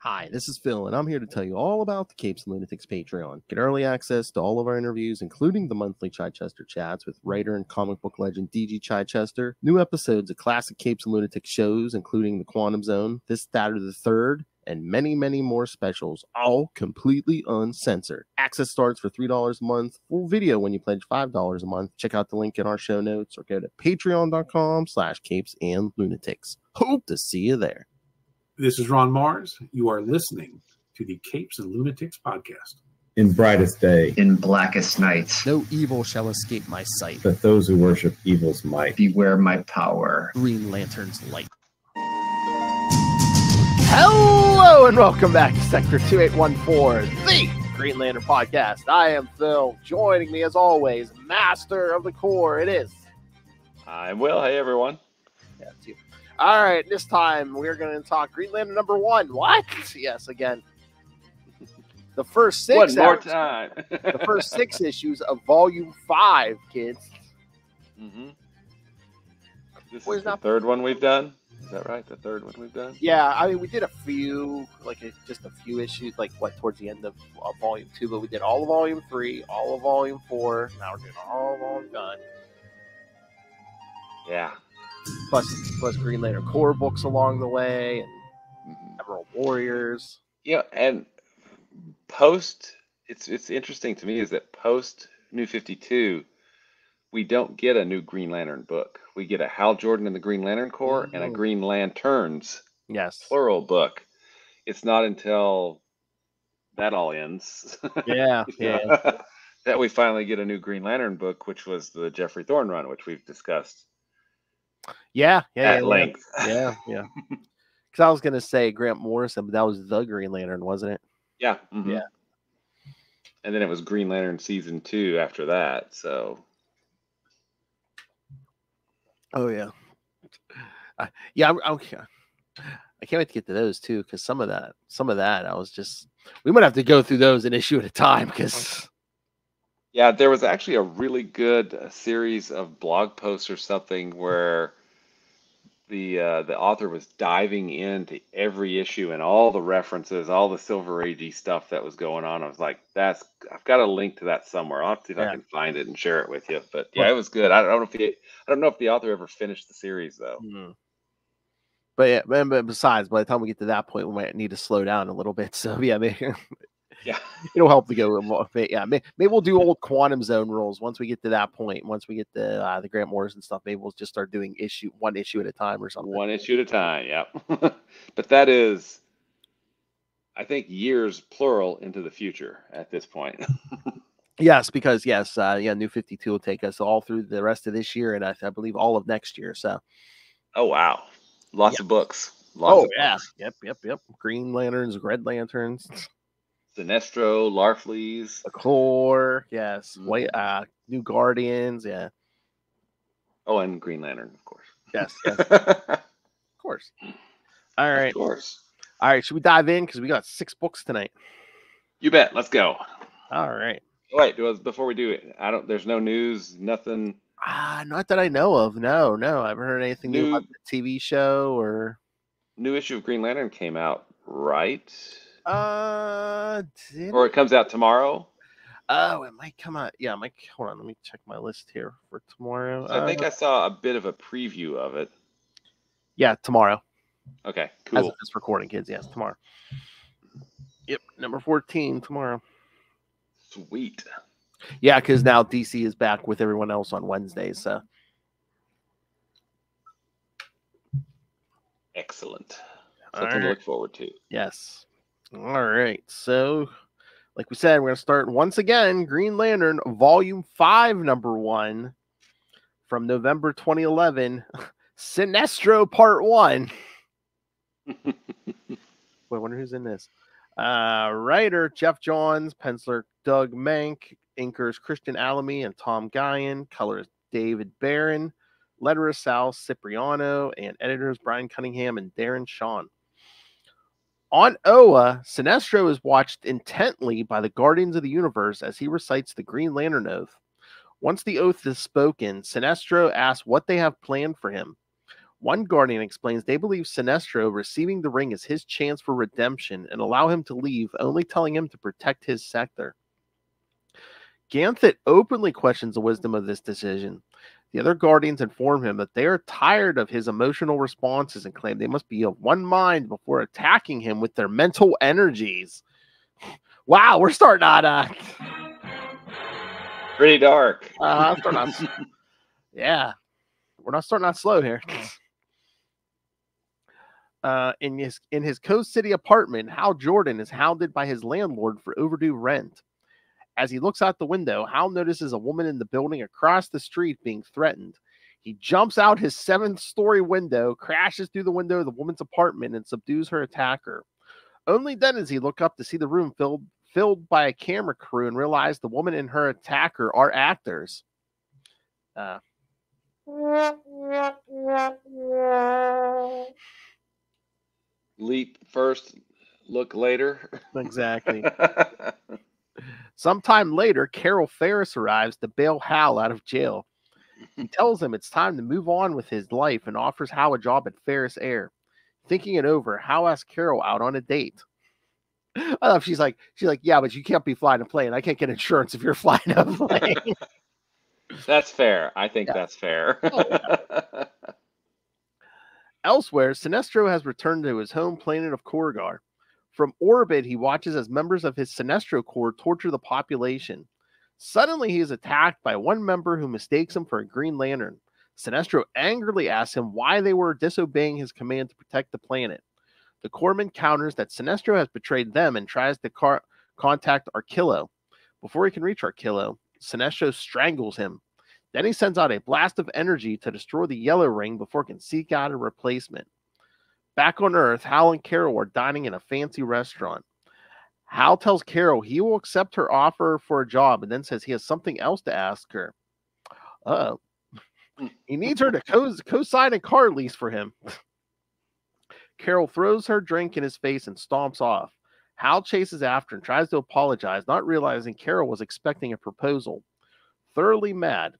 Hi, this is Phil, and I'm here to tell you all about the Capes and Lunatics Patreon. Get early access to all of our interviews, including the monthly Chichester chats with writer and comic book legend DG Chichester, new episodes of classic Capes and Lunatics shows, including The Quantum Zone, This, That, or the Third, and many, many more specials, all completely uncensored. Access starts for $3 a month, full video when you pledge $5 a month. Check out the link in our show notes or go to patreon.com/CapesandLunatics. Hope to see you there. This is Ron Mars. You are listening to the Capes and Lunatics podcast. In brightest day, in blackest nights, no evil shall escape my sight, but those who worship evil's might. Beware my power. Green Lantern's light. Hello and welcome back to Sector 2814, the Green Lantern podcast. I am Phil. Joining me as always, Master of the Corps. It is. I'm Will. Hey, everyone. Yeah, it's you. All right, this time we're going to talk Green Lantern #1. What? Yes, again. The first six. One more time. The first 6 issues of Volume 5, kids. Mm-hmm. This is the third one we've done. Is that right? The third one we've done? Yeah, I mean, we did a few, just a few issues, towards the end of Volume 2, but we did all of Volume 3, all of Volume 4. Now we're doing all of Volume 5. Yeah. Plus Green Lantern Corps books along the way, and Emerald Warriors. Yeah, and it's interesting to me is that post New 52, we don't get a new Green Lantern book. We get a Hal Jordan and the Green Lantern Corps and a Green Lanterns, plural book. It's not until that all ends, yeah, that we finally get a new Green Lantern book, which was the Jeffrey Thorne run, which we've discussed. At length. Yeah. Because I was gonna say Grant Morrison, but that was the Green Lantern, wasn't it? Yeah. Mm-hmm. Yeah. And then it was Green Lantern season 2 after that. So. Oh yeah. I can't wait to get to those too, because some of that, I was just. We might have to go through those an issue at a time, because. Yeah, there was actually a really good series of blog posts or something where the author was diving into every issue and all the references, all the Silver Agey stuff that was going on. I was like, I've got a link to that somewhere. I'll have to see if I can find it and share it with you. But yeah, it was good. I don't know if the author ever finished the series though. Mm-hmm. But yeah, but besides, by the time we get to that point, we might need to slow down a little bit. So yeah, maybe. Yeah, it'll help to go. Yeah, maybe we'll do old Quantum Zone rules once we get to that point. Once we get to the Grant Morrison stuff, maybe we'll just start doing one issue at a time or something. One issue at a time, yeah. But that is, I think, years plural into the future at this point. Yes, because New 52 will take us all through the rest of this year, and I believe all of next year. So. Oh wow, lots of books. Books. Yep. Green Lanterns, Red Lanterns. Sinestro, Larfleeze, the Corps, yes. White, New Guardians, yeah. Oh, and Green Lantern, of course. Yes. Of course. All right. Of course. All right, should we dive in? Because we got 6 books tonight. You bet. Let's go. All right. Wait, before we do it, there's no news, nothing. Not that I know of. No. I haven't heard anything new about the TV show or. New issue of Green Lantern came out, right? Or it comes out tomorrow. Oh, it might come out. Yeah, hold on. Let me check my list here for tomorrow. So I think I saw a bit of a preview of it. Yeah, tomorrow. Okay, cool. As of this recording, kids. Yes, tomorrow. Yep, number 14 tomorrow. Sweet. Yeah, because now DC is back with everyone else on Wednesdays. So. Excellent. Something to look forward to. Yes. All right. So, like we said, we're going to start once again Green Lantern Volume 5, #1 from November 2011. Sinestro Part 1. Wait, I wonder who's in this. Writer Jeff Johns, penciler Doug Mank, inkers Christian Alamy and Tom Guyon, colorist David Barron, letterer Sal Cipriano, and editors Brian Cunningham and Darren Shawn. On Oa, Sinestro is watched intently by the Guardians of the Universe as he recites the Green Lantern Oath. Once the oath is spoken, Sinestro asks what they have planned for him. One Guardian explains they believe Sinestro receiving the ring is his chance for redemption and allow him to leave, only telling him to protect his sector. Ganthet openly questions the wisdom of this decision. The other Guardians inform him that they are tired of his emotional responses and claim they must be of one mind before attacking him with their mental energies. Wow, we're starting on Pretty dark. yeah, we're not starting out slow here. In his Coast City apartment, Hal Jordan is hounded by his landlord for overdue rent. As he looks out the window, Hal notices a woman in the building across the street being threatened. He jumps out his 7th-story window, crashes through the window of the woman's apartment, and subdues her attacker. Only then does he look up to see the room filled by a camera crew and realize the woman and her attacker are actors. Leap first, look later. Exactly. Sometime later, Carol Ferris arrives to bail Hal out of jail. He tells him it's time to move on with his life and offers Hal a job at Ferris Air. Thinking it over, Hal asks Carol out on a date. I love she's like, yeah, but you can't be flying a plane. I can't get insurance if you're flying a plane. That's fair. I think that's fair. Elsewhere, Sinestro has returned to his home planet of Korugar. From orbit, he watches as members of his Sinestro Corps torture the population. Suddenly, he is attacked by one member who mistakes him for a Green Lantern. Sinestro angrily asks him why they were disobeying his command to protect the planet. The Corpsman counters that Sinestro has betrayed them and tries to contact Arkillo. Before he can reach Arkillo, Sinestro strangles him. Then he sends out a blast of energy to destroy the Yellow Ring before it can seek out a replacement. Back on Earth, Hal and Carol are dining in a fancy restaurant. Hal tells Carol he will accept her offer for a job and then says he has something else to ask her. He needs her to co-sign a car lease for him. Carol throws her drink in his face and stomps off. Hal chases after and tries to apologize, not realizing Carol was expecting a proposal. Thoroughly mad,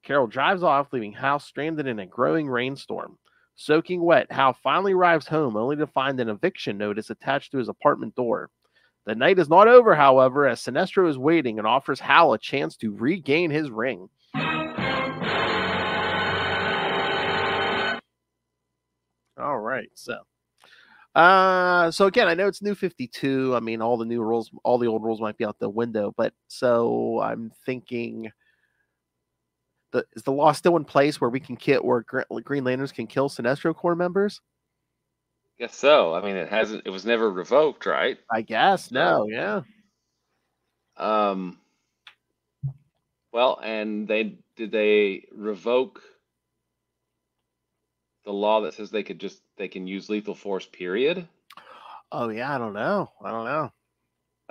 Carol drives off, leaving Hal stranded in a growing rainstorm. Soaking wet, Hal finally arrives home only to find an eviction notice attached to his apartment door. The night is not over, however, as Sinestro is waiting and offers Hal a chance to regain his ring. All right, so again, I know it's New 52. I mean, all the new rules, all the old rules might be out the window, but so I'm thinking, is the law still in place where we can where Green Lanterns can kill Sinestro Corps members? Guess so. I mean, it was never revoked, right? I guess no, yeah. Well, and did they revoke the law that says they can use lethal force, period? Oh yeah, I don't know. I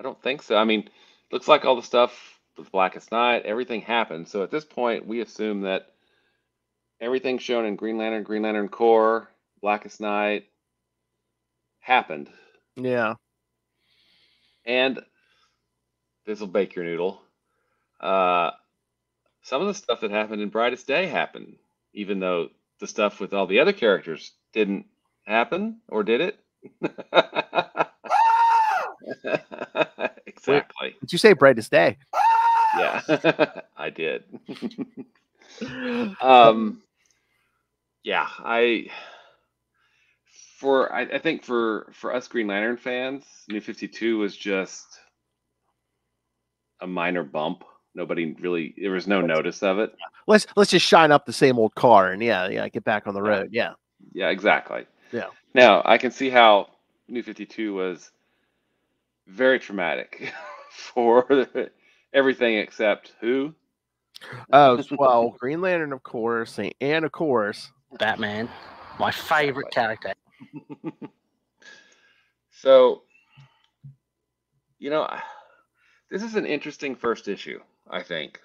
don't think so. I mean, looks like all the stuff with Blackest Night, everything happened. So at this point, we assume that everything shown in Green Lantern Corps, Blackest Night happened. Yeah. And this will bake your noodle. Some of the stuff that happened in Brightest Day happened, even though the stuff with all the other characters didn't happen, or did it? Exactly. Did you say Brightest Day? Yeah, I did. Yeah, I think for us Green Lantern fans, New 52 was just a minor bump. Nobody really, there was no notice of it. Let's just shine up the same old car and get back on the road. Yeah. Yeah, exactly. Yeah. Now I can see how New 52 was very traumatic for everything except who? Oh, well, Green Lantern, of course, and of course, Batman, my favorite character. So, this is an interesting first issue, I think.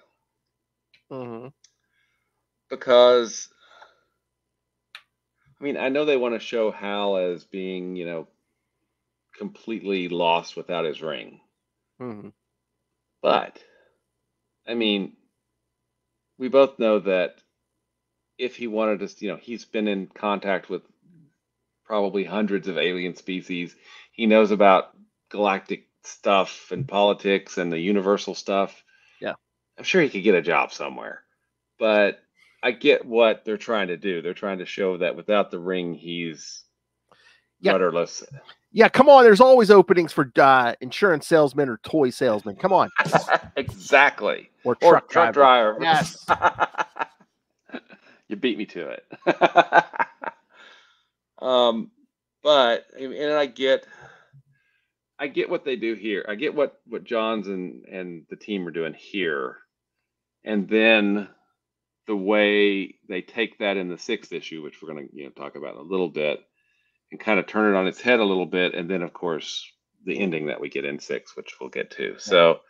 Mm-hmm. Because, I mean, I know they want to show Hal as being, completely lost without his ring. Mm-hmm. But, I mean, we both know that if he wanted to, he's been in contact with probably hundreds of alien species. He knows about galactic stuff and politics and the universal stuff. Yeah. I'm sure he could get a job somewhere. But I get what they're trying to do. They're trying to show that without the ring, he's rudderless. Yeah, come on. There's always openings for insurance salesman or toy salesman. Come on. Exactly. Or truck driver. Yes. You beat me to it. But and I get what they do here. I get what Johns and the team are doing here, and then the way they take that in the 6th issue, which we're going to talk about in a little bit, and kind of turn it on its head a little bit, and then of course the ending that we get in 6, which we'll get to. So,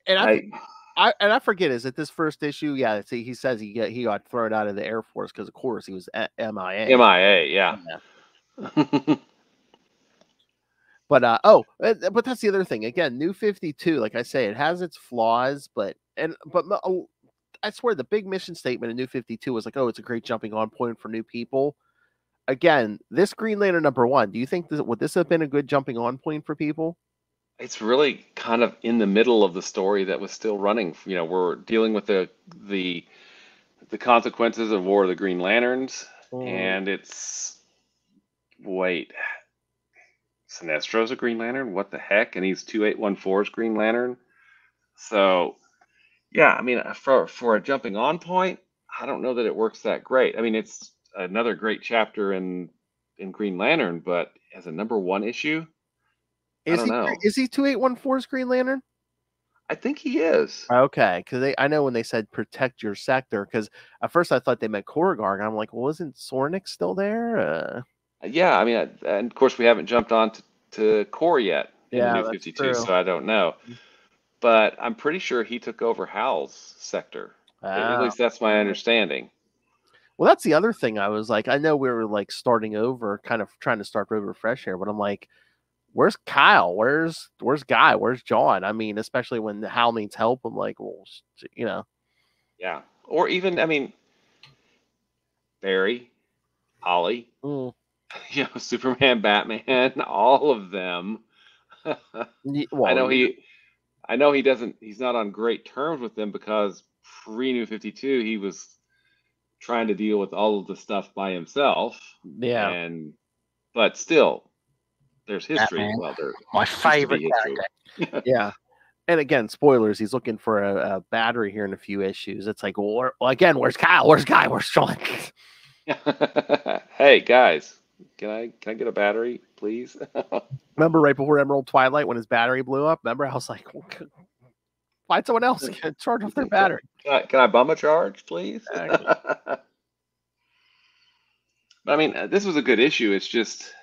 and I forget, is it this first issue? Yeah, see, he says he got thrown out of the Air Force because, of course, he was MIA. MIA, yeah. But but that's the other thing. Again, New 52, like I say, it has its flaws, but I swear the big mission statement in New 52 was like, oh, it's a great jumping on point for new people. Again, this Green Lantern #1, do you think would this have been a good jumping on point for people? It's really kind of in the middle of the story that was still running. We're dealing with the consequences of War of the Green Lanterns, and it's Sinestro's a Green Lantern? What the heck? And he's 2814's Green Lantern. So, yeah, I mean, for a jumping on point, I don't know that it works that great. I mean, it's another great chapter in Green Lantern, but as a #1 issue, I don't know. Is he 2814's Green Lantern? I think he is. Okay, because I know when they said protect your sector, because at first I thought they meant Korugar, and I'm like, well, isn't Sornik still there? Yeah, I mean, and of course we haven't jumped on to Core yet in the New 52, true. So I don't know. But I'm pretty sure he took over Hal's sector. At least that's my understanding. Well, that's the other thing. I was like, I know we were like starting over, kind of trying to start over fresh here, but I'm like, where's Kyle? Where's Guy? Where's John? I mean, especially when Hal needs help, I'm like, well, Yeah. Or even, I mean, Barry, Ollie, Superman, Batman, all of them. Well, I know he's not on great terms with them because pre-New 52, he was trying to deal with all of the stuff by himself. Yeah. But still, there's history. Batman. Well, there's My favorite character. Yeah. And again, spoilers, he's looking for a battery here in a few issues. It's like, well, again, where's Kyle? Where's Guy? Where's Sean? Hey, guys, can I get a battery, please? Remember right before Emerald Twilight when his battery blew up? Remember, I was like, well, find someone else to charge off their battery. Can I bum a charge, please? Exactly. But I mean, this was a good issue. It's just,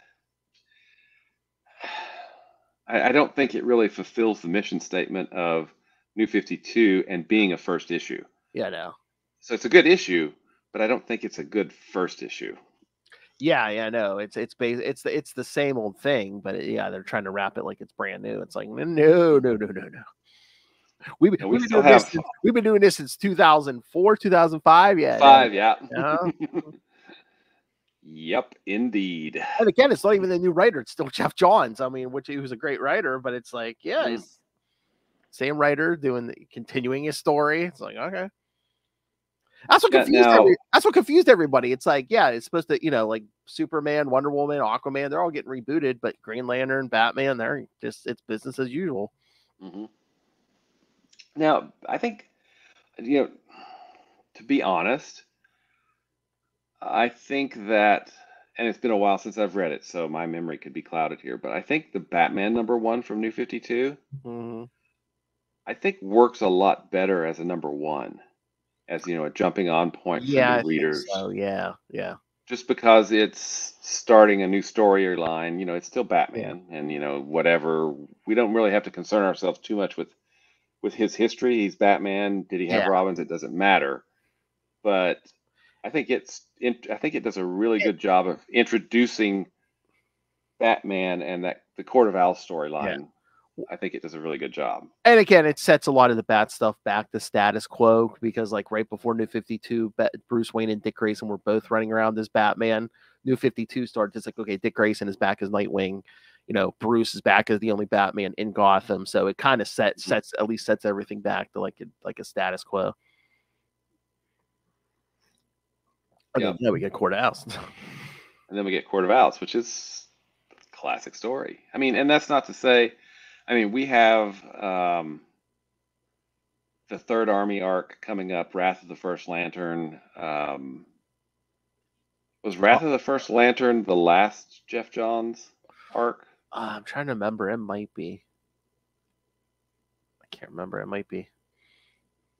I don't think it really fulfills the mission statement of New 52 and being a first issue. Yeah, no. So it's a good issue, but I don't think it's a good first issue. Yeah, no. It's the same old thing, but they're trying to wrap it like it's brand new. It's like no. We've been doing this since 2004, 2005. Yeah, 5, yeah. Yep, indeed. And again, it's not even the new writer; it's still Jeff Johns. I mean, he was a great writer, but it's like, it's same writer continuing his story. It's like, okay. That's what confused everybody. It's like, it's supposed to, like Superman, Wonder Woman, Aquaman, they're all getting rebooted, but Green Lantern, Batman, it's business as usual. Mm-hmm. Now, I think, to be honest, I think that, and it's been a while since I've read it, so my memory could be clouded here, but I think the Batman #1 from New 52, I think works a lot better as a #1. As a jumping on point for new readers. So, yeah. Just because it's starting a new storyline, it's still Batman, and whatever. We don't really have to concern ourselves too much with his history. He's Batman. Did he have Robins? It doesn't matter. But I think it does a really good job of introducing Batman and the Court of Owls storyline. I think it does a really good job. And again, it sets a lot of the bad stuff back to status quo because, like, right before New 52, Bruce Wayne and Dick Grayson were both running around as Batman. New 52 started. It's like, okay, Dick Grayson is back as Nightwing. You know, Bruce is back as the only Batman in Gotham. So it kind of sets everything back to like a status quo. And then we get Court of Owls. And then we get Court of Owls, which is a classic story. I mean, and that's not to say, I mean, we have the Third Army arc coming up, Wrath of the First Lantern. Was Wrath of the First Lantern the last Jeff Johns arc? I'm trying to remember. It might be. I can't remember. It might be.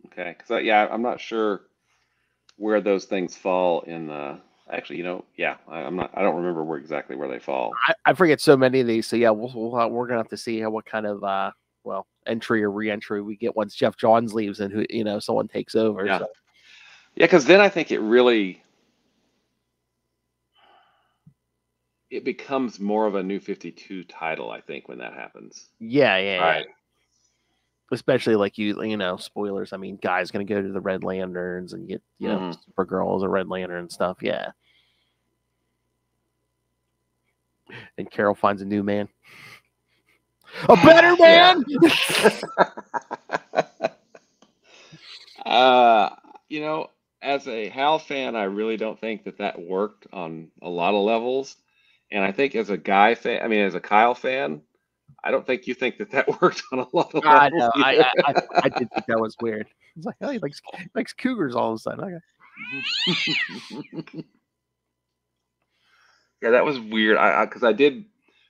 Okay, because I'm not sure where those things fall in the. Actually, I'm not. I don't remember exactly where they fall. I forget so many of these. So yeah, we're gonna have to see what kind of entry or re-entry we get once Jeff Johns leaves and who someone takes over. Yeah, so. Because then I think it becomes more of a New 52 title. I think when that happens. Yeah. Right. Especially like spoilers. I mean, Guy's gonna go to the Red Lanterns and get Supergirl as a Red Lantern and stuff. Yeah. And Carol finds a new man. A better man. As a Hal fan, I really don't think that worked on a lot of levels. And I think as a Guy fan, as a Kyle fan, I don't think you think that worked on a lot of levels. I know. I did think that was weird. It's like, oh, he likes cougars all of a sudden. Okay. Yeah, that was weird. Because I did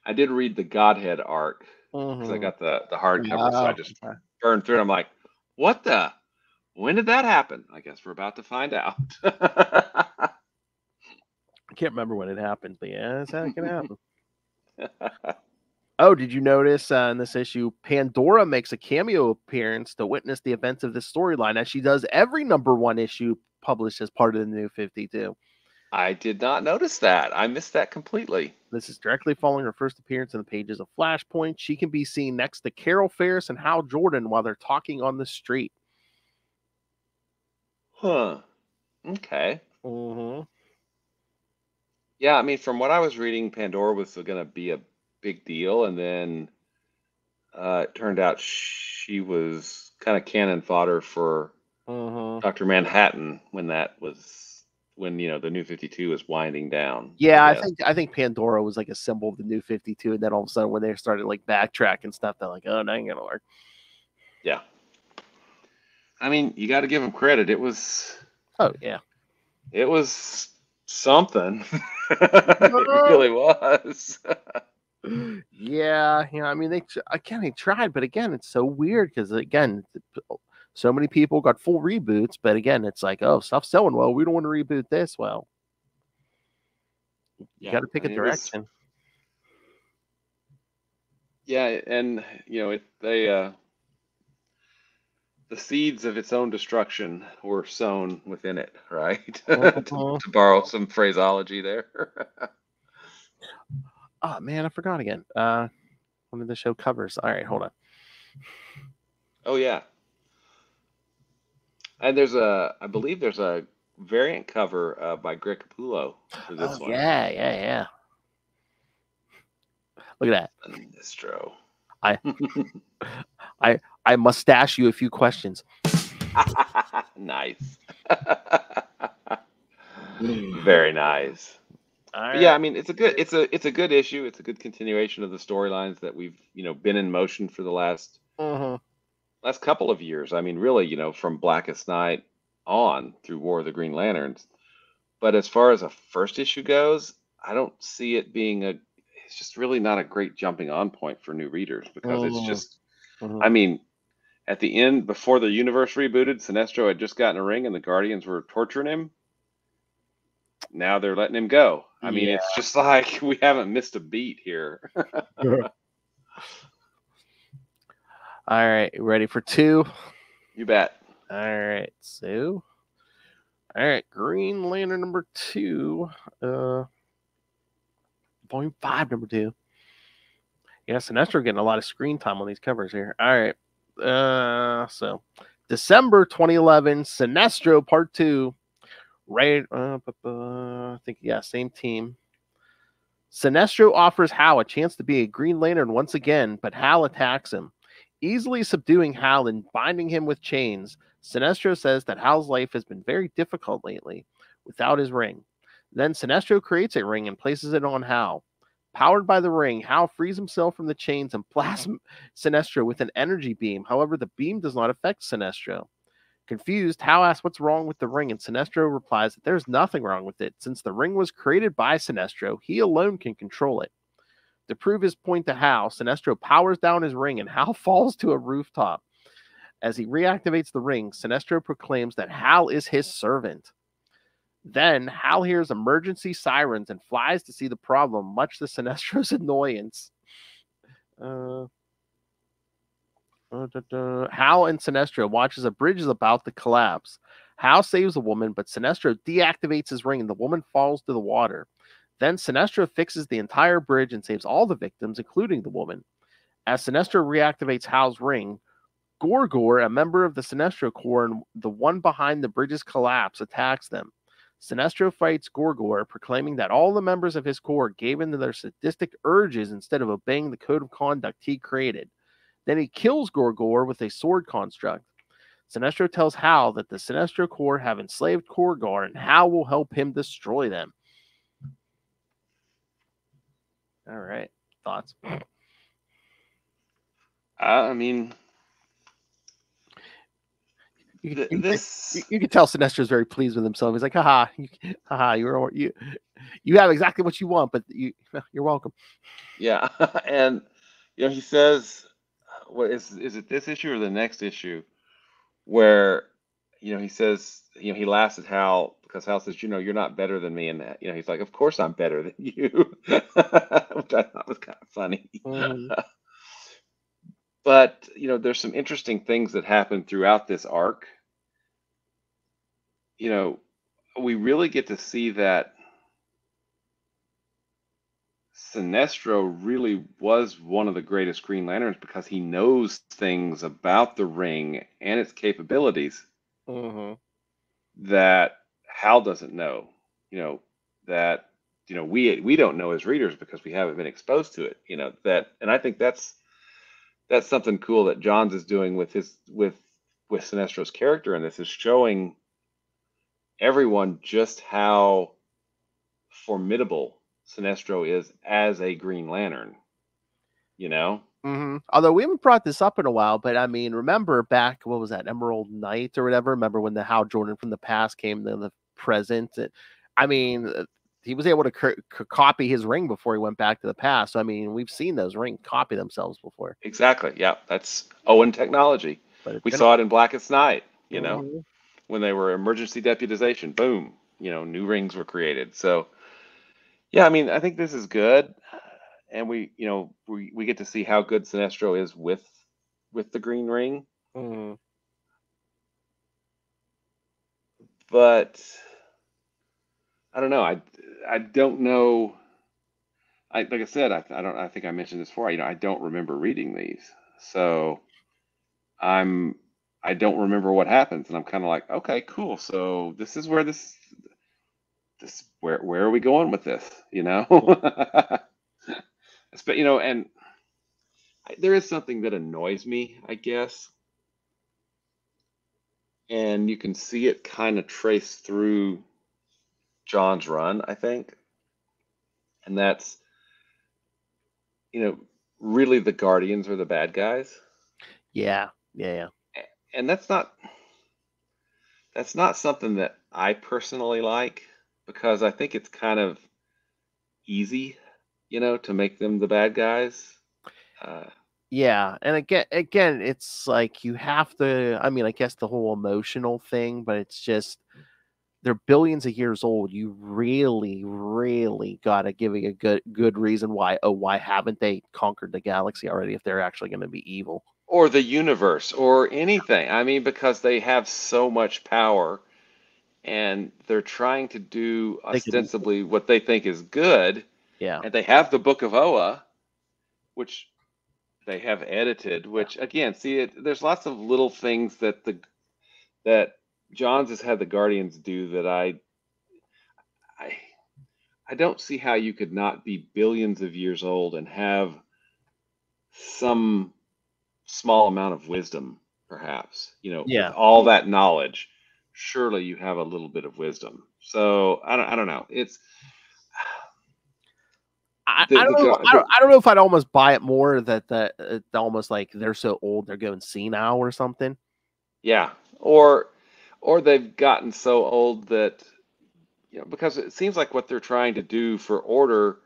read the Godhead arc because I got the hardcover, so I just burned through it. I'm like, what the? When did that happen? I guess we're about to find out. I can't remember when it happened, but yeah, that's how it can happen. Oh, did you notice in this issue, Pandora makes a cameo appearance to witness the events of this storyline, as she does every #1 issue published as part of the New 52. I did not notice that. I missed that completely. This is directly following her first appearance in the pages of Flashpoint. She can be seen next to Carol Ferris and Hal Jordan while they're talking on the street. Huh. Okay. Mm-hmm. Yeah, from what I was reading, Pandora was going to be a big deal, and then it turned out she was kind of cannon fodder for Dr. Manhattan when the New 52 was winding down. Yeah, I think Pandora was like a symbol of the New 52, and then all of a sudden when they started like backtracking stuff, they're like, oh, that ain't gonna work. Yeah. You got to give them credit. It was. Oh yeah. It was something. It really was. Yeah. They tried, but again, it's so weird because again, so many people got full reboots, but again, it's like, oh, stuff's selling well. We don't want to reboot this. Well, you got to pick a direction. And the seeds of its own destruction were sown within it, right? to borrow some phraseology there. Oh man, I forgot again. One of the show covers. All right, hold on. Oh yeah. And I believe there's a variant cover by Greg Capullo for this one. Yeah. Look at that. Sinestro. I mustache you a few questions. Nice. Very nice. Right. Yeah, it's a good issue. It's a good continuation of the storylines that we've been in motion for the last couple of years. Really, from Blackest Night on through War of the Green Lanterns. But as far as a first issue goes, I don't see it being it's just really not a great jumping on point for new readers because it's just, at the end, before the universe rebooted, Sinestro had just gotten a ring and the Guardians were torturing him. Now they're letting him go. It's just like we haven't missed a beat here. All right, ready for 2? You bet. All right, so, Green Lantern #2, Volume 5, #2. Yeah, Sinestro getting a lot of screen time on these covers here. All right. So December 2011, Sinestro Part 2. Right. I think, yeah, same team. Sinestro offers Hal a chance to be a Green Lantern once again, but Hal attacks him. Easily subduing Hal and binding him with chains, Sinestro says that Hal's life has been very difficult lately without his ring. Then Sinestro creates a ring and places it on Hal. Powered by the ring, Hal frees himself from the chains and blasts Sinestro with an energy beam. However, the beam does not affect Sinestro. Confused, Hal asks what's wrong with the ring, and Sinestro replies that there's nothing wrong with it. Since the ring was created by Sinestro, he alone can control it. To prove his point to Hal, Sinestro powers down his ring, and Hal falls to a rooftop. As he reactivates the ring, Sinestro proclaims that Hal is his servant. Then, Hal hears emergency sirens and flies to see the problem, much to Sinestro's annoyance. Hal and Sinestro watch as a bridge is about to collapse. Hal saves a woman, but Sinestro deactivates his ring and the woman falls to the water. Then Sinestro fixes the entire bridge and saves all the victims, including the woman. As Sinestro reactivates Hal's ring, Korugar, a member of the Sinestro Corps and the one behind the bridge's collapse, attacks them. Sinestro fights Korugar, proclaiming that all the members of his corps gave in to their sadistic urges instead of obeying the code of conduct he created. Then he kills Korugar with a sword construct. Sinestro tells Hal that the Sinestro Corps have enslaved Korugar and Hal will help him destroy them. All right. Thoughts? I mean, you can tell Sinestro's very pleased with himself. He's like, haha, you have exactly what you want, but you're welcome. Yeah. And, he says, what is it this issue or the next issue where, he says, he laughs at Hal because Hal says, you're not better than me. And, he's like, of course I'm better than you, which I thought was kind of funny. Mm-hmm. But, there's some interesting things that happen throughout this arc. We really get to see that Sinestro really was one of the greatest Green Lanterns because he knows things about the ring and its capabilities that Hal doesn't know. That we don't know as readers because we haven't been exposed to it. And I think that's something cool that Johns is doing with Sinestro's character, and this is showing everyone just how formidable Sinestro is as a Green Lantern. Although we haven't brought this up in a while, but I mean, remember back, what was that, Emerald Knight or whatever? Remember when the Hal Jordan from the past came to the present? I mean, he was able to copy his ring before he went back to the past. So, I mean, we've seen those rings copy themselves before. Exactly. Yeah, that's Owen technology. We saw it in Blackest Night, when they were emergency deputization. Boom, new rings were created. So, yeah, I mean, I think this is good. And we get to see how good Sinestro is with the green ring. But I don't know. I don't know. Like I said, I think I mentioned this before. I don't remember reading these, so I don't remember what happens, and I'm kind of like, okay, cool. So this is where where are we going with this? But and there is something that annoys me, I guess, and you can see it kind of traced through John's run, I think, and that's really the Guardians are the bad guys. Yeah. And that's not something that I personally like, because I think it's kind of easy, to make them the bad guys. Yeah, and again, it's like you have to. I mean, I guess the whole emotional thing, but it's just they're billions of years old. You really, really got to give it a good reason why. Oh, why haven't they conquered the galaxy already? If they're actually going to be evil, or the universe, or anything. I mean, because they have so much power, and they're trying to do ostensibly what they think is good. Yeah, and they have the Book of Oa, which they have edited, which again, see it. There's lots of little things that Johns has had the Guardians do that I don't see how you could not be billions of years old and have some small amount of wisdom, perhaps. With all that knowledge, surely you have a little bit of wisdom. So I don't know. It's I don't know if I'd almost buy it more that it's almost like they're so old they're going senile or something. Yeah, or they've gotten so old that because it seems like what they're trying to do for order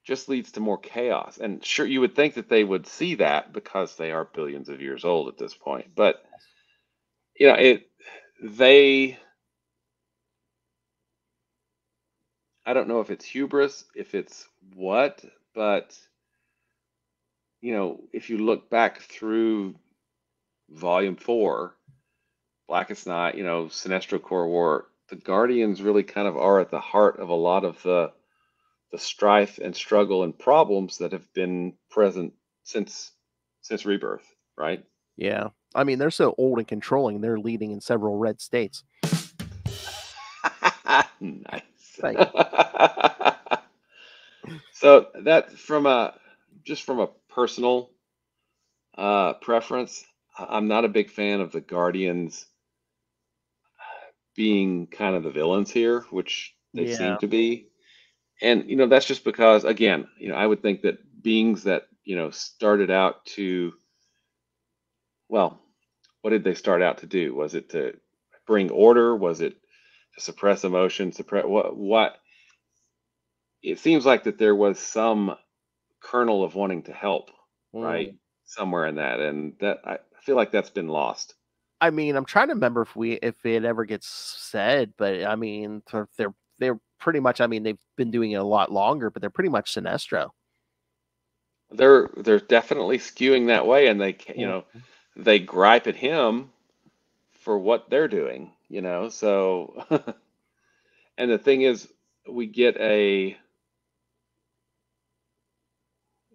just leads to more chaos. And sure, you would think that they would see that because they are billions of years old at this point. But I don't know if it's hubris, if it's what, but if you look back through Volume 4, Blackest Night, Sinestro Corps War, the Guardians really kind of are at the heart of a lot of the strife and struggle and problems that have been present since Rebirth, right? Yeah. I mean, they're so old and controlling, they're leading in several red states. Nice. Thank you. So that from a personal preference, I'm not a big fan of the Guardians being kind of the villains here, which they seem to be. And that's just because, again, I would think that beings that started out to, well, what did they start out to do? Was it to bring order? Was it to suppress emotion? Suppress what? It seems like that there was some kernel of wanting to help, right? Somewhere in that, and that I feel like that's been lost. I mean, I'm trying to remember if it ever gets said, but I mean, they're pretty much. I mean, they've been doing it a lot longer, but they're pretty much Sinestro. They're definitely skewing that way, and they they gripe at him for what they're doing, So, and the thing is, we get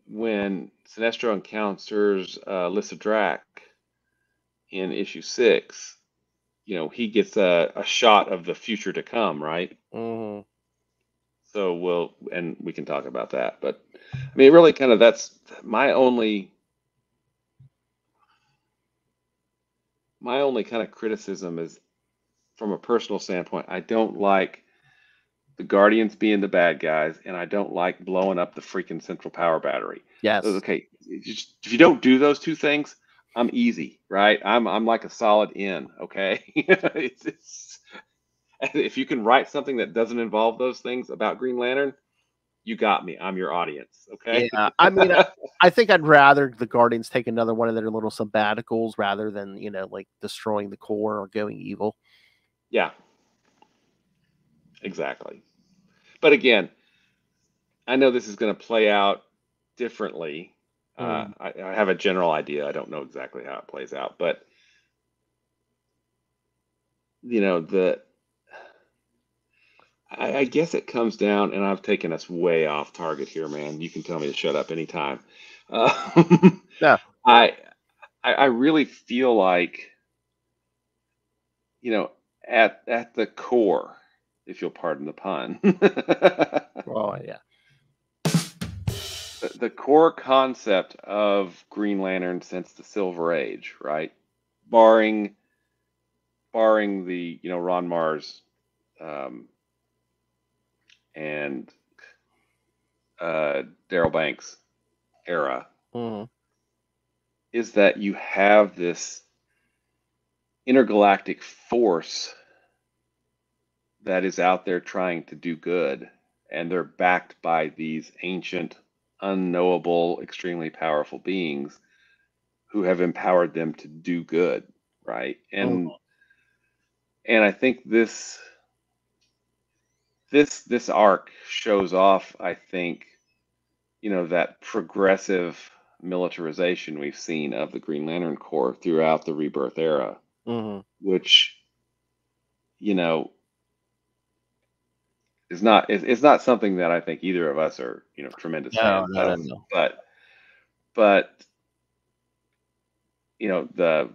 when Sinestro encounters Lyssadrak in issue 6, he gets a shot of the future to come, right? Mm-hmm. So we can talk about that. But I mean, really, kind of that's my only kind of criticism is from a personal standpoint. I don't like the Guardians being the bad guys, and I don't like blowing up the freaking Central Power Battery. Yes. Okay, if you don't do those two things, I'm easy, right? I'm like a solid in, okay? If you can write something that doesn't involve those things about Green Lantern, you got me. I'm your audience, okay? Yeah, I mean, I think I'd rather the Guardians take another one of their little sabbaticals rather than, like destroying the core or going evil. Yeah. Exactly. But again, I know this is going to play out differently. I have a general idea. I don't know exactly how it plays out, but I guess it comes down, and I've taken us way off target here, man. You can tell me to shut up anytime. Yeah. I really feel like, at the core, if you'll pardon the pun. Oh, yeah. The core concept of Green Lantern since the Silver Age, right? Barring the, Ron Mars and Daryl Banks era, is that you have this intergalactic force that is out there trying to do good, and they're backed by these ancient, unknowable, extremely powerful beings who have empowered them to do good, right? And I think this arc shows off, I think, that progressive militarization we've seen of the Green Lantern Corps throughout the Rebirth era, which, is not it's not something that I think either of us are, tremendous fans of. No. But the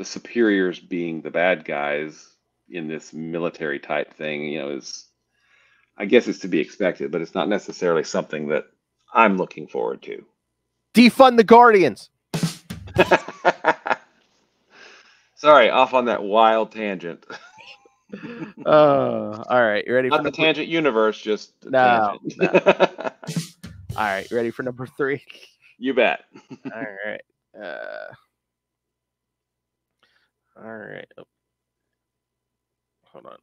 superiors being the bad guys in this military type thing, is, I guess it's to be expected, but it's not necessarily something that I'm looking forward to. Defund the Guardians. Sorry, off on that wild tangent. All right, you ready? Not the tangent universe, just the tangent. No. All right, you ready for number 3? You bet. All right. All right. Oh. Hold on.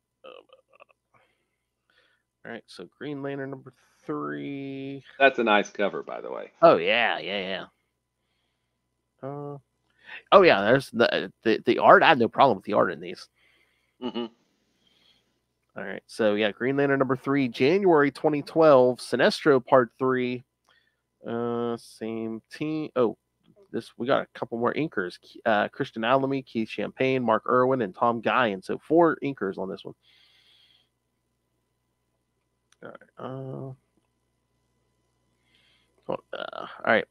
All right, so Green Lantern number 3. That's a nice cover, by the way. Oh yeah. Oh yeah, there's the art. I have no problem with the art in these. Mm-hmm. All right, so yeah, Green Lantern number 3, January 2012, Sinestro Part 3. Same team. Oh, we got a couple more inkers. Christian Alamy, Keith Champagne, Mark Irwin, and Tom Guyan. So 4 inkers on this one. All right.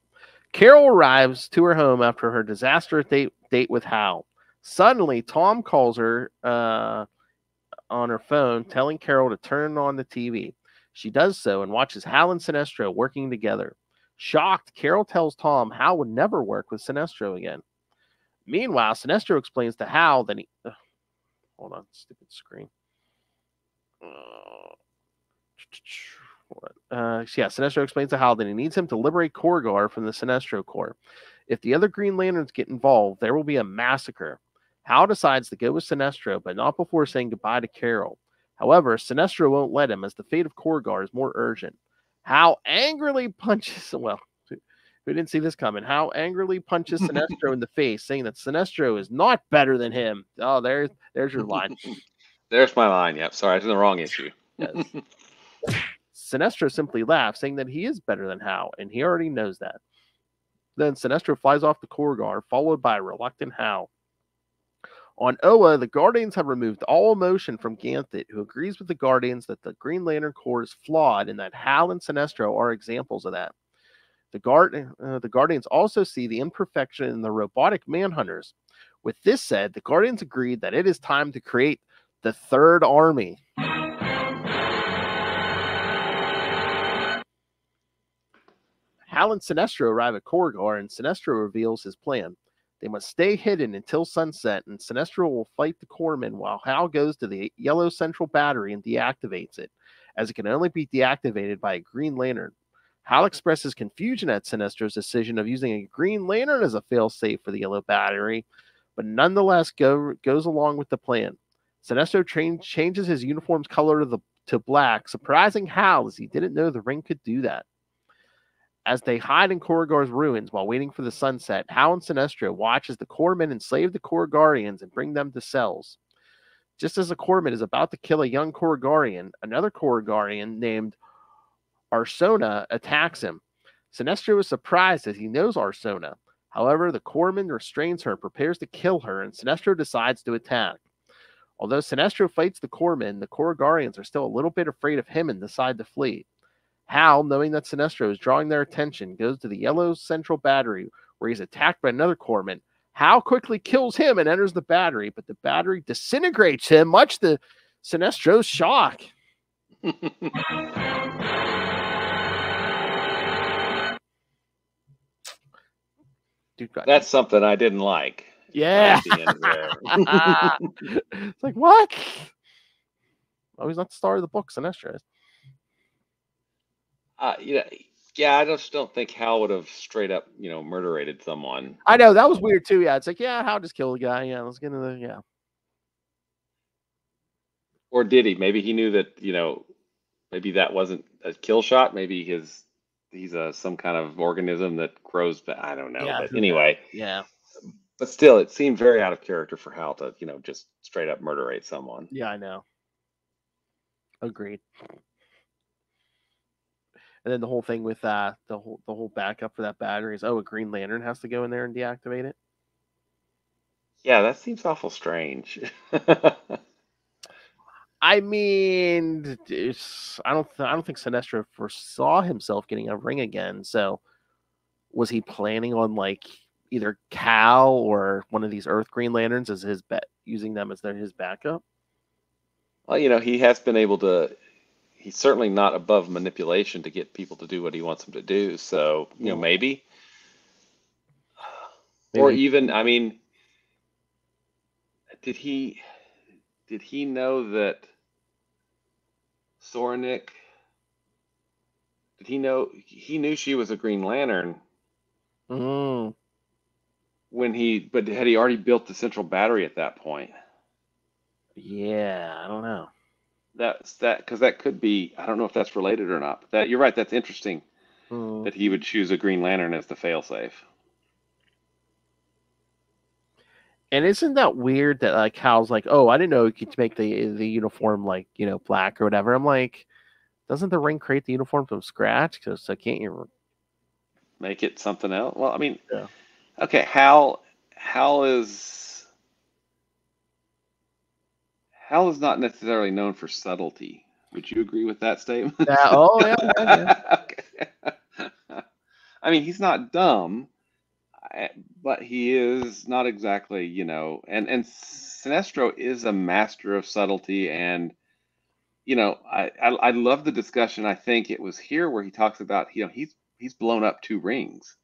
Carol arrives to her home after her disastrous date with Hal. Suddenly, Tom calls her on her phone, telling Carol to turn on the TV. She does so and watches Hal and Sinestro working together. Shocked, Carol tells Tom Hal would never work with Sinestro again. Meanwhile, Sinestro explains to Hal that he... hold on, stupid screen. Sinestro explains to Hal that he needs him to liberate Korugar from the Sinestro Corps. If the other Green Lanterns get involved, there will be a massacre. Hal decides to go with Sinestro, but not before saying goodbye to Carol. However, Sinestro won't let him, as the fate of Korugar is more urgent. Hal angrily punches... well, who didn't see this coming? Hal angrily punches Sinestro in the face, saying that Sinestro is not better than him. Oh, there's your line. There's my line. Yep. Sorry, it's in the wrong issue. Yes. Sinestro simply laughs, saying that he is better than Hal, and he already knows that. Then Sinestro flies off to Korugar, followed by a reluctant Hal. On Oa, the Guardians have removed all emotion from Ganthet, who agrees with the Guardians that the Green Lantern Corps is flawed and that Hal and Sinestro are examples of that. The Guardians also see the imperfection in the robotic manhunters. With this said, the Guardians agreed that it is time to create the Third Army. Hal and Sinestro arrive at Korugar, and Sinestro reveals his plan. They must stay hidden until sunset, and Sinestro will fight the corpsmen while Hal goes to the yellow central battery and deactivates it, as it can only be deactivated by a Green Lantern. Hal expresses confusion at Sinestro's decision of using a Green Lantern as a failsafe for the yellow battery, but nonetheless goes along with the plan. Sinestro changes his uniform's color to black, surprising Hal as he didn't know the ring could do that. As they hide in Korugar's ruins while waiting for the sunset, Hal and Sinestro watch as the corpsmen enslave the Korugarians and bring them to cells. Just as a corpsman is about to kill a young Korugarian, another Korugarian named Arsona attacks him. Sinestro is surprised as he knows Arsona. However, the corpsman restrains her and prepares to kill her, and Sinestro decides to attack. Although Sinestro fights the corpsmen, the Korugarians are still a little bit afraid of him and decide to flee. Hal, knowing that Sinestro is drawing their attention, goes to the yellow central battery where he's attacked by another corpsman. Hal quickly kills him and enters the battery, but the battery disintegrates him, much to Sinestro's shock. Dude, that's something I didn't like. Yeah. It's like, what? Oh, he's not the star of the book, Sinestro is. Yeah, I just don't think Hal would have straight up, murderated someone. I know, that was weird too. Yeah, it's like, yeah, Hal just killed a guy. Yeah, let's get into the, yeah. Or did he? Maybe he knew that, maybe that wasn't a kill shot. Maybe he's some kind of organism that grows. I don't know. Yeah, but anyway. Yeah. But still, it seemed very out of character for Hal to, just straight up murderate someone. Yeah, I know. Agreed. And then the whole thing with the whole backup for that battery is, a Green Lantern has to go in there and deactivate it. Yeah, that seems awful strange. I mean, I don't think Sinestro foresaw himself getting a ring again. So, was he planning on either Cal or one of these Earth Green Lanterns as his using them as his backup. Well, you know, he has been able to. He's certainly not above manipulation to get people to do what he wants them to do. So, you know, maybe. Or even, I mean, did he know that Soranik? Did he know he knew she was a Green Lantern? But had he already built the central battery at that point? Yeah, I don't know. Because that could be. I don't know if that's related or not. But that you're right. That's interesting. That he would choose a Green Lantern as the failsafe. And isn't that weird that like Hal's like, oh, I didn't know you could make the uniform like, you know, black or whatever. I'm like, doesn't the ring create the uniform from scratch? So can't you make it something else? Well, I mean, yeah. Okay, Hal is not necessarily known for subtlety. Would you agree with that statement? Yeah. Okay. I mean, he's not dumb, but he is not exactly, you know, and Sinestro is a master of subtlety, and you know, I love the discussion. I think it was here where he talks about, you know, he's blown up 2 rings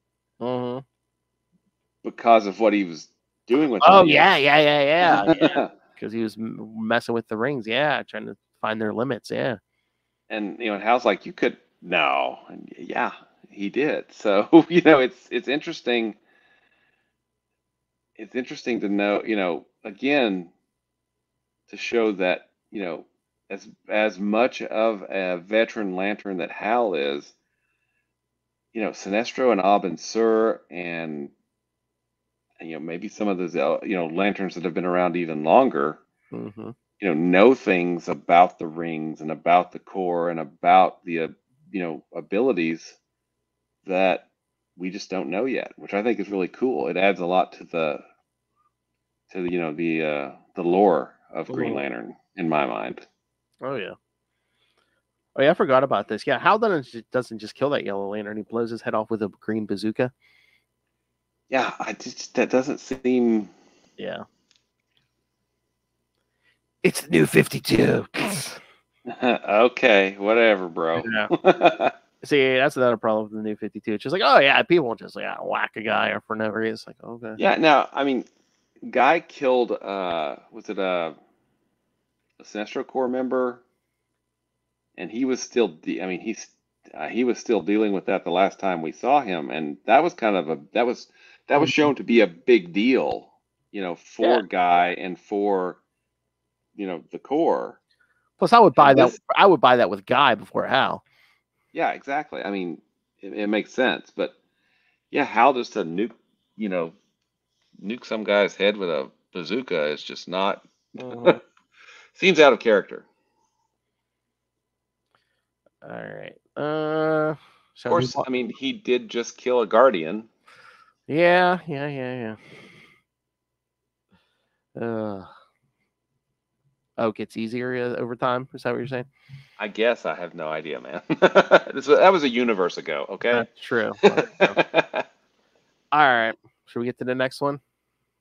because of what he was doing with them. Oh yeah. Because he was messing with the rings, trying to find their limits, And you know, and Hal's like, you could no, and yeah, he did. So you know, it's interesting. It's interesting to know, you know, again, to show that, you know, as much of a veteran Lantern that Hal is, you know, Sinestro and Abin Sur and you know, maybe some of those, you know, Lanterns that have been around even longer, you know things about the rings and about the core and about the, you know, abilities that we just don't know yet, which I think is really cool. It adds a lot to the you know, the lore of Green Lantern in my mind. Oh yeah. Oh yeah, I forgot about this. Yeah, Hal doesn't just kill that Yellow Lantern; he blows his head off with a green bazooka. Yeah, that doesn't seem. Yeah. It's the new 52. Okay, whatever, bro. Yeah. See, that's another problem with the new 52. It's just like, oh yeah, people just whack a guy or for no reason. It's like, okay. Yeah. Now, I mean, guy killed. Was it a Sinestro Corps member? And he was still. I mean, he was still dealing with that the last time we saw him, and that was kind of that was shown to be a big deal, you know, for Guy and for, you know, the Corps. Plus, I would buy that. I would buy that with Guy before Hal. Yeah, exactly. I mean, it makes sense, but yeah, Hal just to nuke, you know, nuke some guy's head with a bazooka is just not. Seems out of character. All right. Of course, I mean, he did just kill a Guardian. Yeah. Oh, it gets easier over time? Is that what you're saying? I guess. I have no idea, man. That was a universe ago, okay? That's true. All right. Should we get to the next one?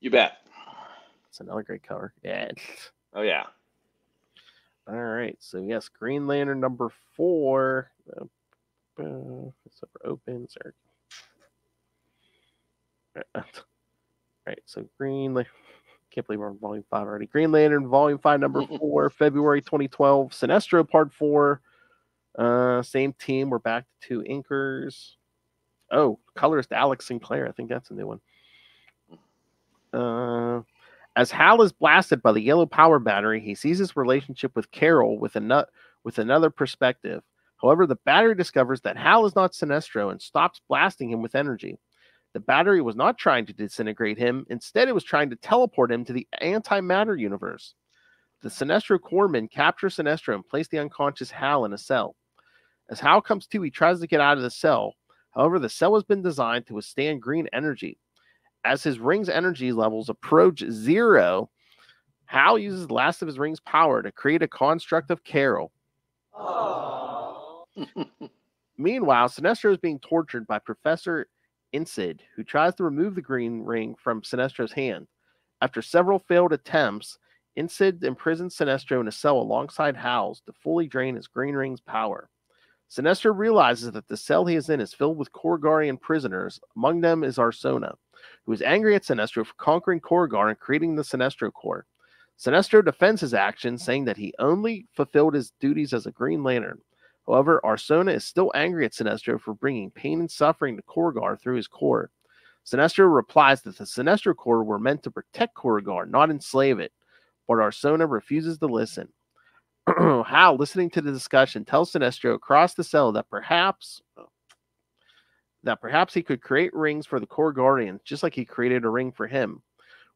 You bet. It's another great cover. Yeah. Oh, yeah. All right. So, yes, Green Lantern number 4. It's open. Sorry. All right. So, can't believe we're on Volume 5 already. Green Lantern, Volume 5, number 4, February 2012. Sinestro, Part 4. Same team. We're back to 2 inkers. Oh, colorist Alex Sinclair. I think that's a new one. As Hal is blasted by the yellow power battery, he sees his relationship with Carol with another perspective. However, the battery discovers that Hal is not Sinestro and stops blasting him with energy. The battery was not trying to disintegrate him. Instead, it was trying to teleport him to the antimatter universe. The Sinestro Corpsmen capture Sinestro and place the unconscious Hal in a cell. As Hal comes to, he tries to get out of the cell. However, the cell has been designed to withstand green energy. As his ring's energy levels approach 0, Hal uses the last of his ring's power to create a construct of Carol. Meanwhile, Sinestro is being tortured by Professor Incid, who tries to remove the green ring from Sinestro's hand. After several failed attempts, Incid imprisons Sinestro in a cell alongside Hal's to fully drain his green ring's power. Sinestro realizes that the cell he is in is filled with Korugarian prisoners. Among them is Arsona, who is angry at Sinestro for conquering Korugar and creating the Sinestro Corps. Sinestro defends his actions, saying that he only fulfilled his duties as a Green Lantern. However, Arsona is still angry at Sinestro for bringing pain and suffering to Korugar through his Corps. Sinestro replies that the Sinestro Corps were meant to protect Korugar, not enslave it, but Arsona refuses to listen. Hal, listening to the discussion, tells Sinestro across the cell that perhaps he could create rings for the Korugarians, just like he created a ring for him.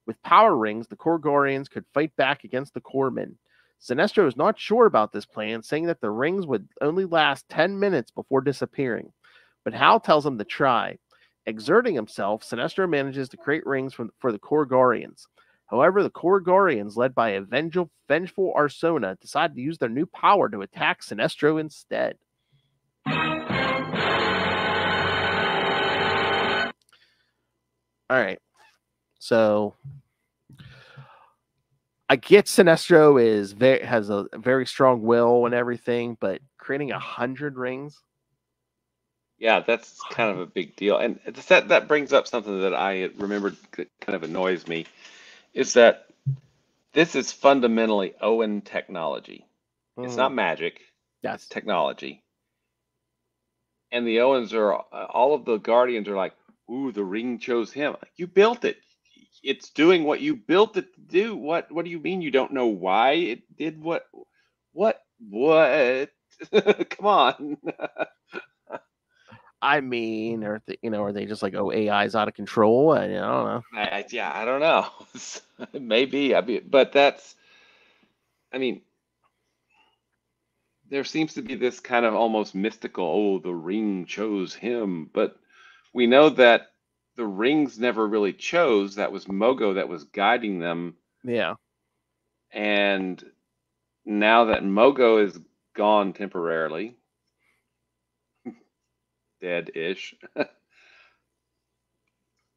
With power rings, the Korugarians could fight back against the Corpsmen. Sinestro is not sure about this plan, saying that the rings would only last 10 minutes before disappearing. But Hal tells him to try. Exerting himself, Sinestro manages to create rings for the Korugarians. However, the Korugarians, led by a vengeful Arsona, decide to use their new power to attack Sinestro instead. All right. So I get Sinestro has a very strong will and everything, but creating 100 rings. Yeah, that's kind of a big deal. And that brings up something that I remembered that kind of annoys me, is that this is fundamentally Owen technology. It's not magic. Yes. It's technology. And the Owens all of the Guardians are like, ooh, the ring chose him. You built it. It's doing what you built it to do. What do you mean you don't know why it did what? Come on. I mean, are they just like, oh, AI's out of control? I don't know. I don't know. Maybe. But there seems to be this kind of almost mystical, oh, the ring chose him. But we know that the rings never really chose. That was Mogo that was guiding them. Yeah. And now that Mogo is gone temporarily, dead-ish,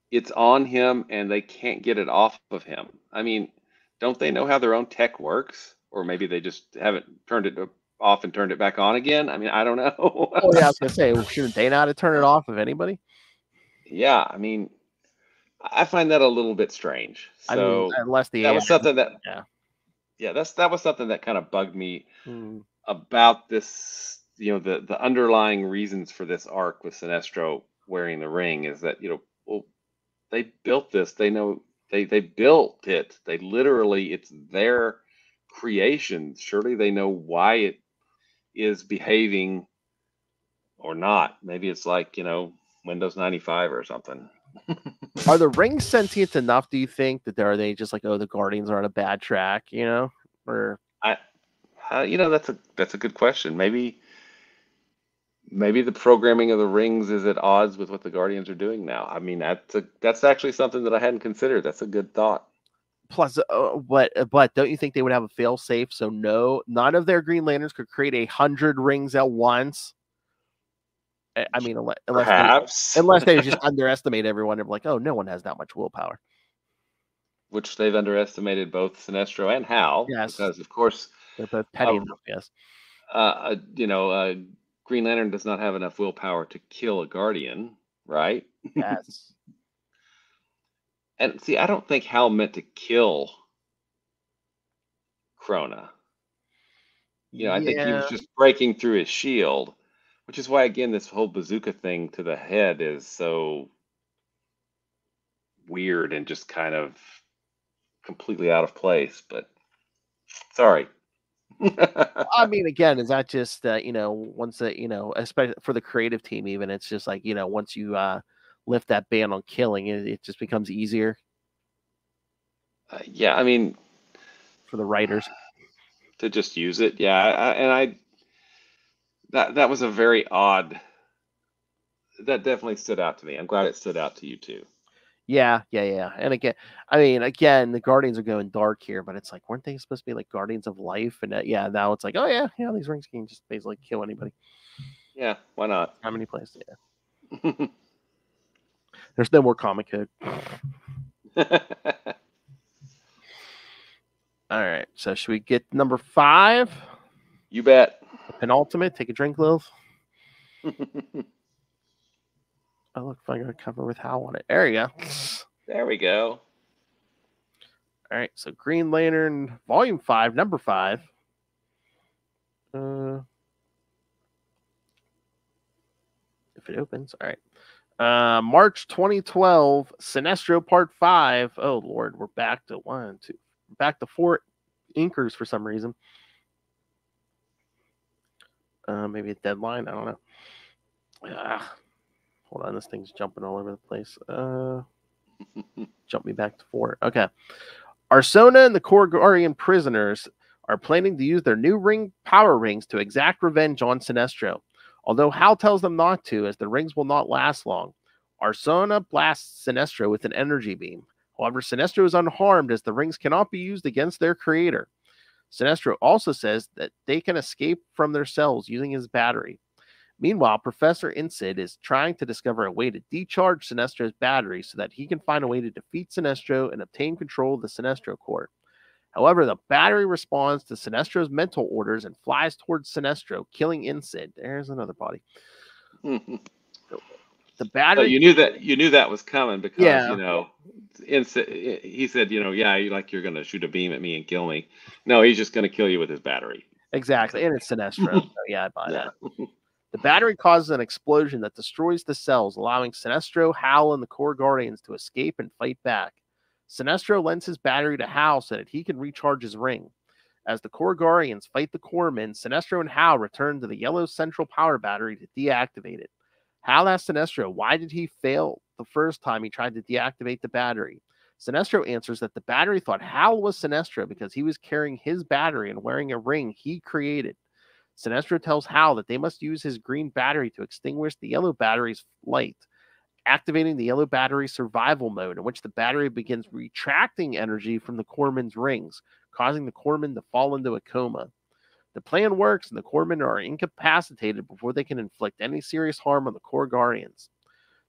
it's on him and they can't get it off of him. I mean, don't they know how their own tech works? Or maybe they just haven't turned it off and turned it back on again? I mean, I don't know. Oh, yeah, I was going to say, shouldn't they know how to turn it off of anybody? Yeah, I mean, I find that a little bit strange. So unless the that AI was something that that was something that kind of bugged me about this. The underlying reasons for this arc with Sinestro wearing the ring is that they built this. They know they built it. They literally, it's their creation. Surely they know why it is behaving or not. Maybe it's like Windows 95 or something. Are the rings sentient enough, do you think, that are they just like, oh, the Guardians are on a bad track, or that's a good question. Maybe the programming of the rings is at odds with what the Guardians are doing now. I mean, that's actually something that I hadn't considered. That's a good thought. Plus, but don't you think they would have a fail safe so none of their Green Lanterns could create 100 rings at once? I mean, unless they just underestimate everyone and be like, oh, no one has that much willpower. Which they've underestimated both Sinestro and Hal. Yes. Because, of course, they're both petty enough, yes. Green Lantern does not have enough willpower to kill a Guardian, right? Yes. And see, I don't think Hal meant to kill Krona. I think he was just breaking through his shield. Which is why, again, this whole bazooka thing to the head is so weird and just kind of completely out of place. But sorry. I mean, again, is that just once that especially for the creative team, even it's just like once you lift that ban on killing, it just becomes easier. Yeah, I mean, for the writers to just use it, yeah, that was a very odd. That definitely stood out to me. I'm glad it stood out to you too. Yeah. And again, the Guardians are going dark here, but it's like, weren't they supposed to be like Guardians of Life? And now it's like, oh yeah, these rings can just basically kill anybody. Yeah, why not? How many places? Yeah. There's no more comic code. All right. So should we get number 5? You bet. The penultimate. Take a drink, Lil. Oh, look, I got a cover with Hal on it. There you go. There we go. All right. So Green Lantern, Volume 5, number 5. If it opens. All right. March 2012, Sinestro Part 5. Oh, Lord. We're back to 4 inkers for some reason. Maybe a deadline. I don't know. Hold on. This thing's jumping all over the place. Jump me back to 4. Okay. Arsona and the Korugarian prisoners are planning to use their new power rings to exact revenge on Sinestro. Although Hal tells them not to, as the rings will not last long. Arsona blasts Sinestro with an energy beam. However, Sinestro is unharmed as the rings cannot be used against their creator. Sinestro also says that they can escape from their cells using his battery. Meanwhile, Professor Incid is trying to discover a way to decharge Sinestro's battery so that he can find a way to defeat Sinestro and obtain control of the Sinestro Corps. However, the battery responds to Sinestro's mental orders and flies towards Sinestro, killing Incid. There's another body. The battery. So you knew that was coming because Incid, he said, you're going to shoot a beam at me and kill me. No, he's just going to kill you with his battery. Exactly, and it's Sinestro. So yeah, I buy that. The battery causes an explosion that destroys the cells, allowing Sinestro, Hal, and the Korugarians to escape and fight back. Sinestro lends his battery to Hal so that he can recharge his ring. As the Korugarians fight the Corpsmen, Sinestro and Hal return to the yellow central power battery to deactivate it. Hal asks Sinestro why did he fail the first time he tried to deactivate the battery. Sinestro answers that the battery thought Hal was Sinestro because he was carrying his battery and wearing a ring he created. Sinestro tells Hal that they must use his green battery to extinguish the yellow battery's light, activating the yellow battery survival mode, in which the battery begins retracting energy from the Corpsmen's rings, causing the Corpsmen to fall into a coma. The plan works, and the Corpsmen are incapacitated before they can inflict any serious harm on the Korugarians.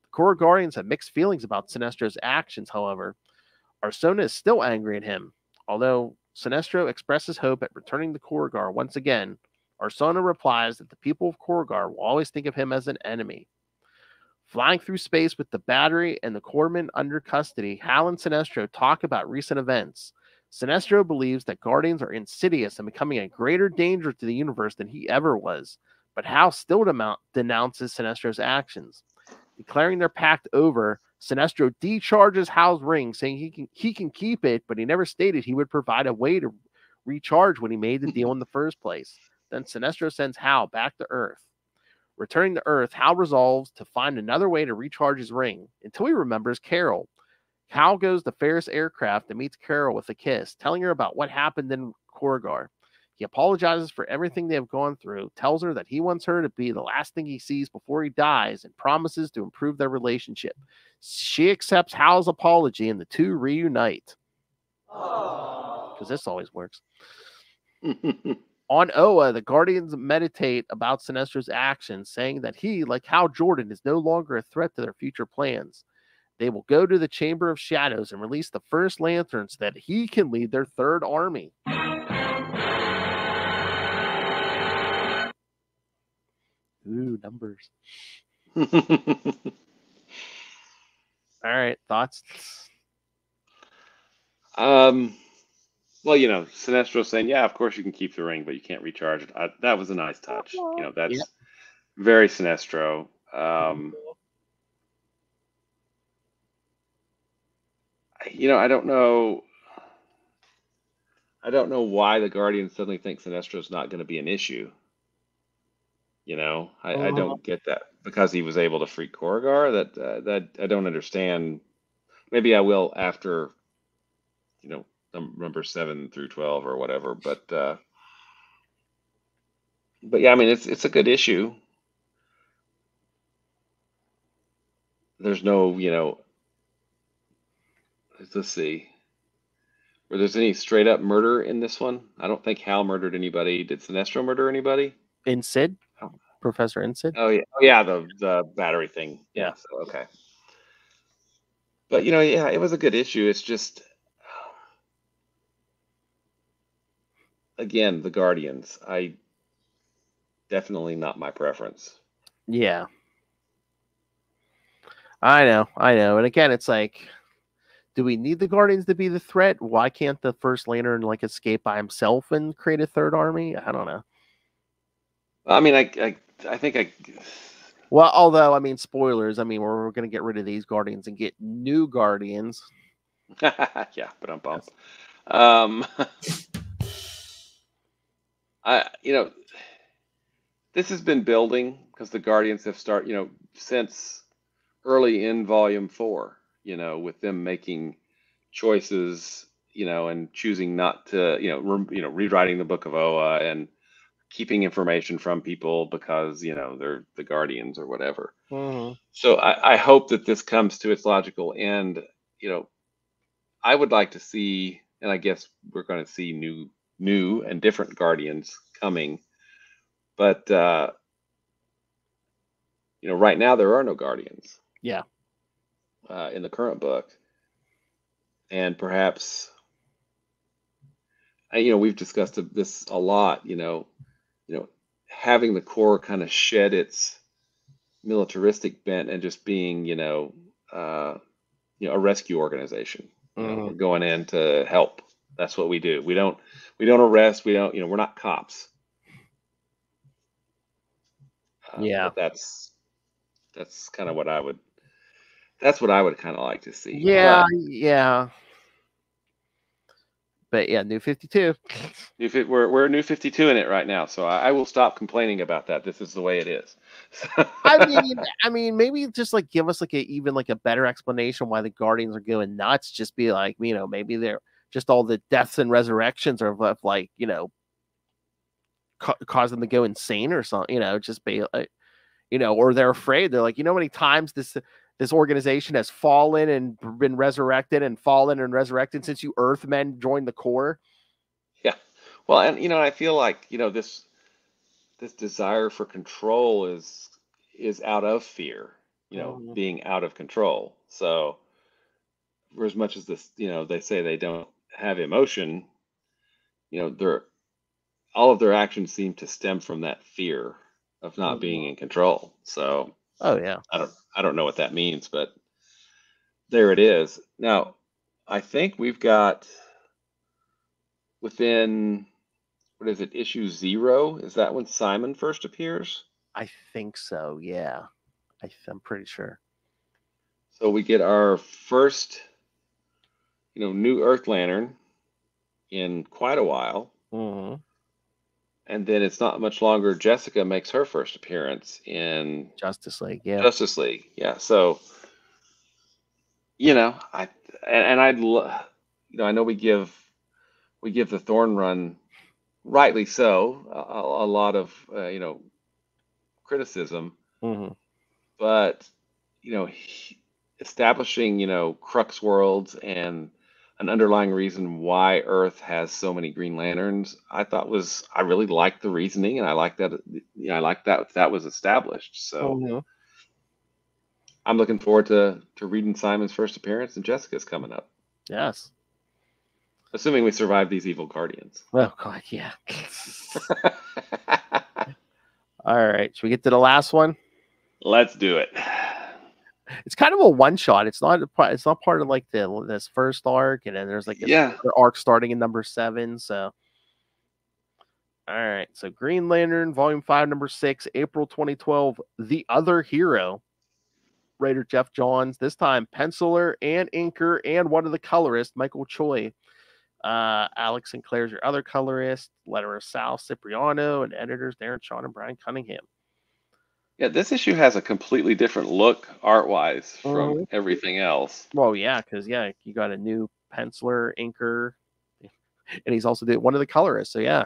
The Korugarians have mixed feelings about Sinestro's actions, however. Arsona is still angry at him. Although Sinestro expresses hope at returning to Korugar once again, Arsona replies that the people of Korugar will always think of him as an enemy. Flying through space with the battery and the Corpsmen under custody, Hal and Sinestro talk about recent events. Sinestro believes that Guardians are insidious and becoming a greater danger to the universe than he ever was, but Hal still denounces Sinestro's actions. Declaring their pact over, Sinestro decharges Hal's ring, saying he can keep it, but he never stated he would provide a way to recharge when he made the deal in the first place. Then Sinestro sends Hal back to Earth. Returning to Earth, Hal resolves to find another way to recharge his ring, until he remembers Carol. Hal goes to Ferris Aircraft and meets Carol with a kiss, telling her about what happened in Korugar. He apologizes for everything they have gone through, tells her that he wants her to be the last thing he sees before he dies, and promises to improve their relationship. She accepts Hal's apology, and the two reunite. Because this always works. On Oa, the Guardians meditate about Sinestro's actions, saying that he, like Hal Jordan, is no longer a threat to their future plans. They will go to the Chamber of Shadows and release the first Lantern so that he can lead their third army. Ooh, numbers. All right, thoughts? Well, Sinestro saying, yeah, of course you can keep the ring, but you can't recharge it. That was a nice touch. That's very Sinestro. I don't know. I don't know why the Guardians suddenly think Sinestro's not going to be an issue. I don't get that, because he was able to free Korugar. That I don't understand. Maybe I will after, number 7 through 12 or whatever. But yeah, I mean, it's a good issue. There's no, let's see, where there's any straight up murder in this one. I don't think Hal murdered anybody. Did Sinestro murder anybody? Incid? Professor Incid? Oh yeah, the battery thing. Yeah. So, okay. But yeah, it was a good issue. It's just, again, the Guardians. Definitely not my preference. Yeah. I know. And again, it's like, do we need the Guardians to be the threat? Why can't the First Lantern like escape by himself and create a third army? I don't know. I mean, I think Well, although, I mean, spoilers. I mean, we're going to get rid of these Guardians and get new Guardians. yeah, but I'm bummed. This has been building because the Guardians have started, since early in Volume 4, with them making choices, and choosing not to, rewriting the Book of Oa and keeping information from people because, they're the Guardians or whatever. Mm-hmm. So I hope that this comes to its logical end. I would like to see, and I guess we're going to see new and different Guardians coming. But, right now there are no Guardians. Yeah. In the current book. And perhaps, we've discussed this a lot, having the Corps kind of shed its militaristic bent and just being, a rescue organization. We're going in to help. That's what we do. We don't arrest. We don't, we're not cops. Yeah. But that's kind of what I would. That's what I would kind of like to see. Yeah, yeah. But yeah, New 52. We're New 52 in it right now, so I will stop complaining about that. This is the way it is. I mean, maybe just like give us like a better explanation why the Guardians are going nuts. Just be like, maybe they're just all the deaths and resurrections are like, cause them to go insane or something. Just be like, or they're afraid. They're like, how many times this organization has fallen and been resurrected and fallen and resurrected since you Earthmen joined the Corps. Yeah. Well, and I feel like, this desire for control is out of fear, being out of control. So for as much as this, they say they don't have emotion, all of their actions seem to stem from that fear of not being in control. So yeah. I don't know what that means, but there it is. Now, I think we've got within, what is it, issue 0? Is that when Simon first appears? I think so, yeah. I'm pretty sure. So we get our first, new Earth Lantern in quite a while. Mm-hmm. And then it's not much longer. Jessica makes her first appearance in Justice League, yeah. Justice League, yeah. So, I know we give the Thorn Run, rightly so, a lot of criticism, but establishing Crux worlds and an underlying reason why Earth has so many Green Lanterns, I really liked the reasoning, and I like that. I like that was established. So I'm looking forward to reading Simon's first appearance, and Jessica's coming up. Yes. Assuming we survive these evil Guardians. Oh God, yeah. All right, should we get to the last one? Let's do it. It's kind of a one shot. It's not part of like this first arc, and then there's like this arc starting in number 7. So, all right. So Green Lantern, Volume 5, number 6, April 2012. The Other Hero. Writer Jeff Johns. This time penciler and inker and one of the colorists, Michael Choi. Alex Sinclair's your other colorist. Letterer Sal Cipriano, and editors Darren Shawn and Brian Cunningham. Yeah, this issue has a completely different look art-wise from everything else. Well, yeah, because you got a new penciler, inker, and he's also one of the colorists. So yeah.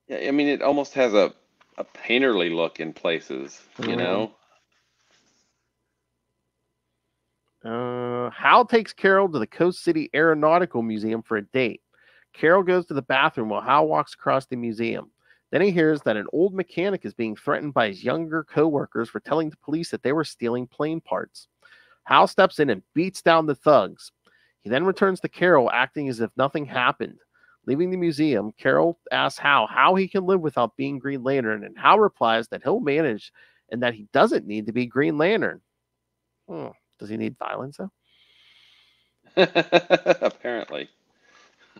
Yeah, I mean, it almost has a painterly look in places, Hal takes Carol to the Coast City Aeronautical Museum for a date. Carol goes to the bathroom while Hal walks across the museum. Then he hears that an old mechanic is being threatened by his younger co-workers for telling the police that they were stealing plane parts. Hal steps in and beats down the thugs. He then returns to Carol, acting as if nothing happened. Leaving the museum, Carol asks Hal how he can live without being Green Lantern, and Hal replies that he'll manage and that he doesn't need to be Green Lantern. Does he need violence, though? Apparently.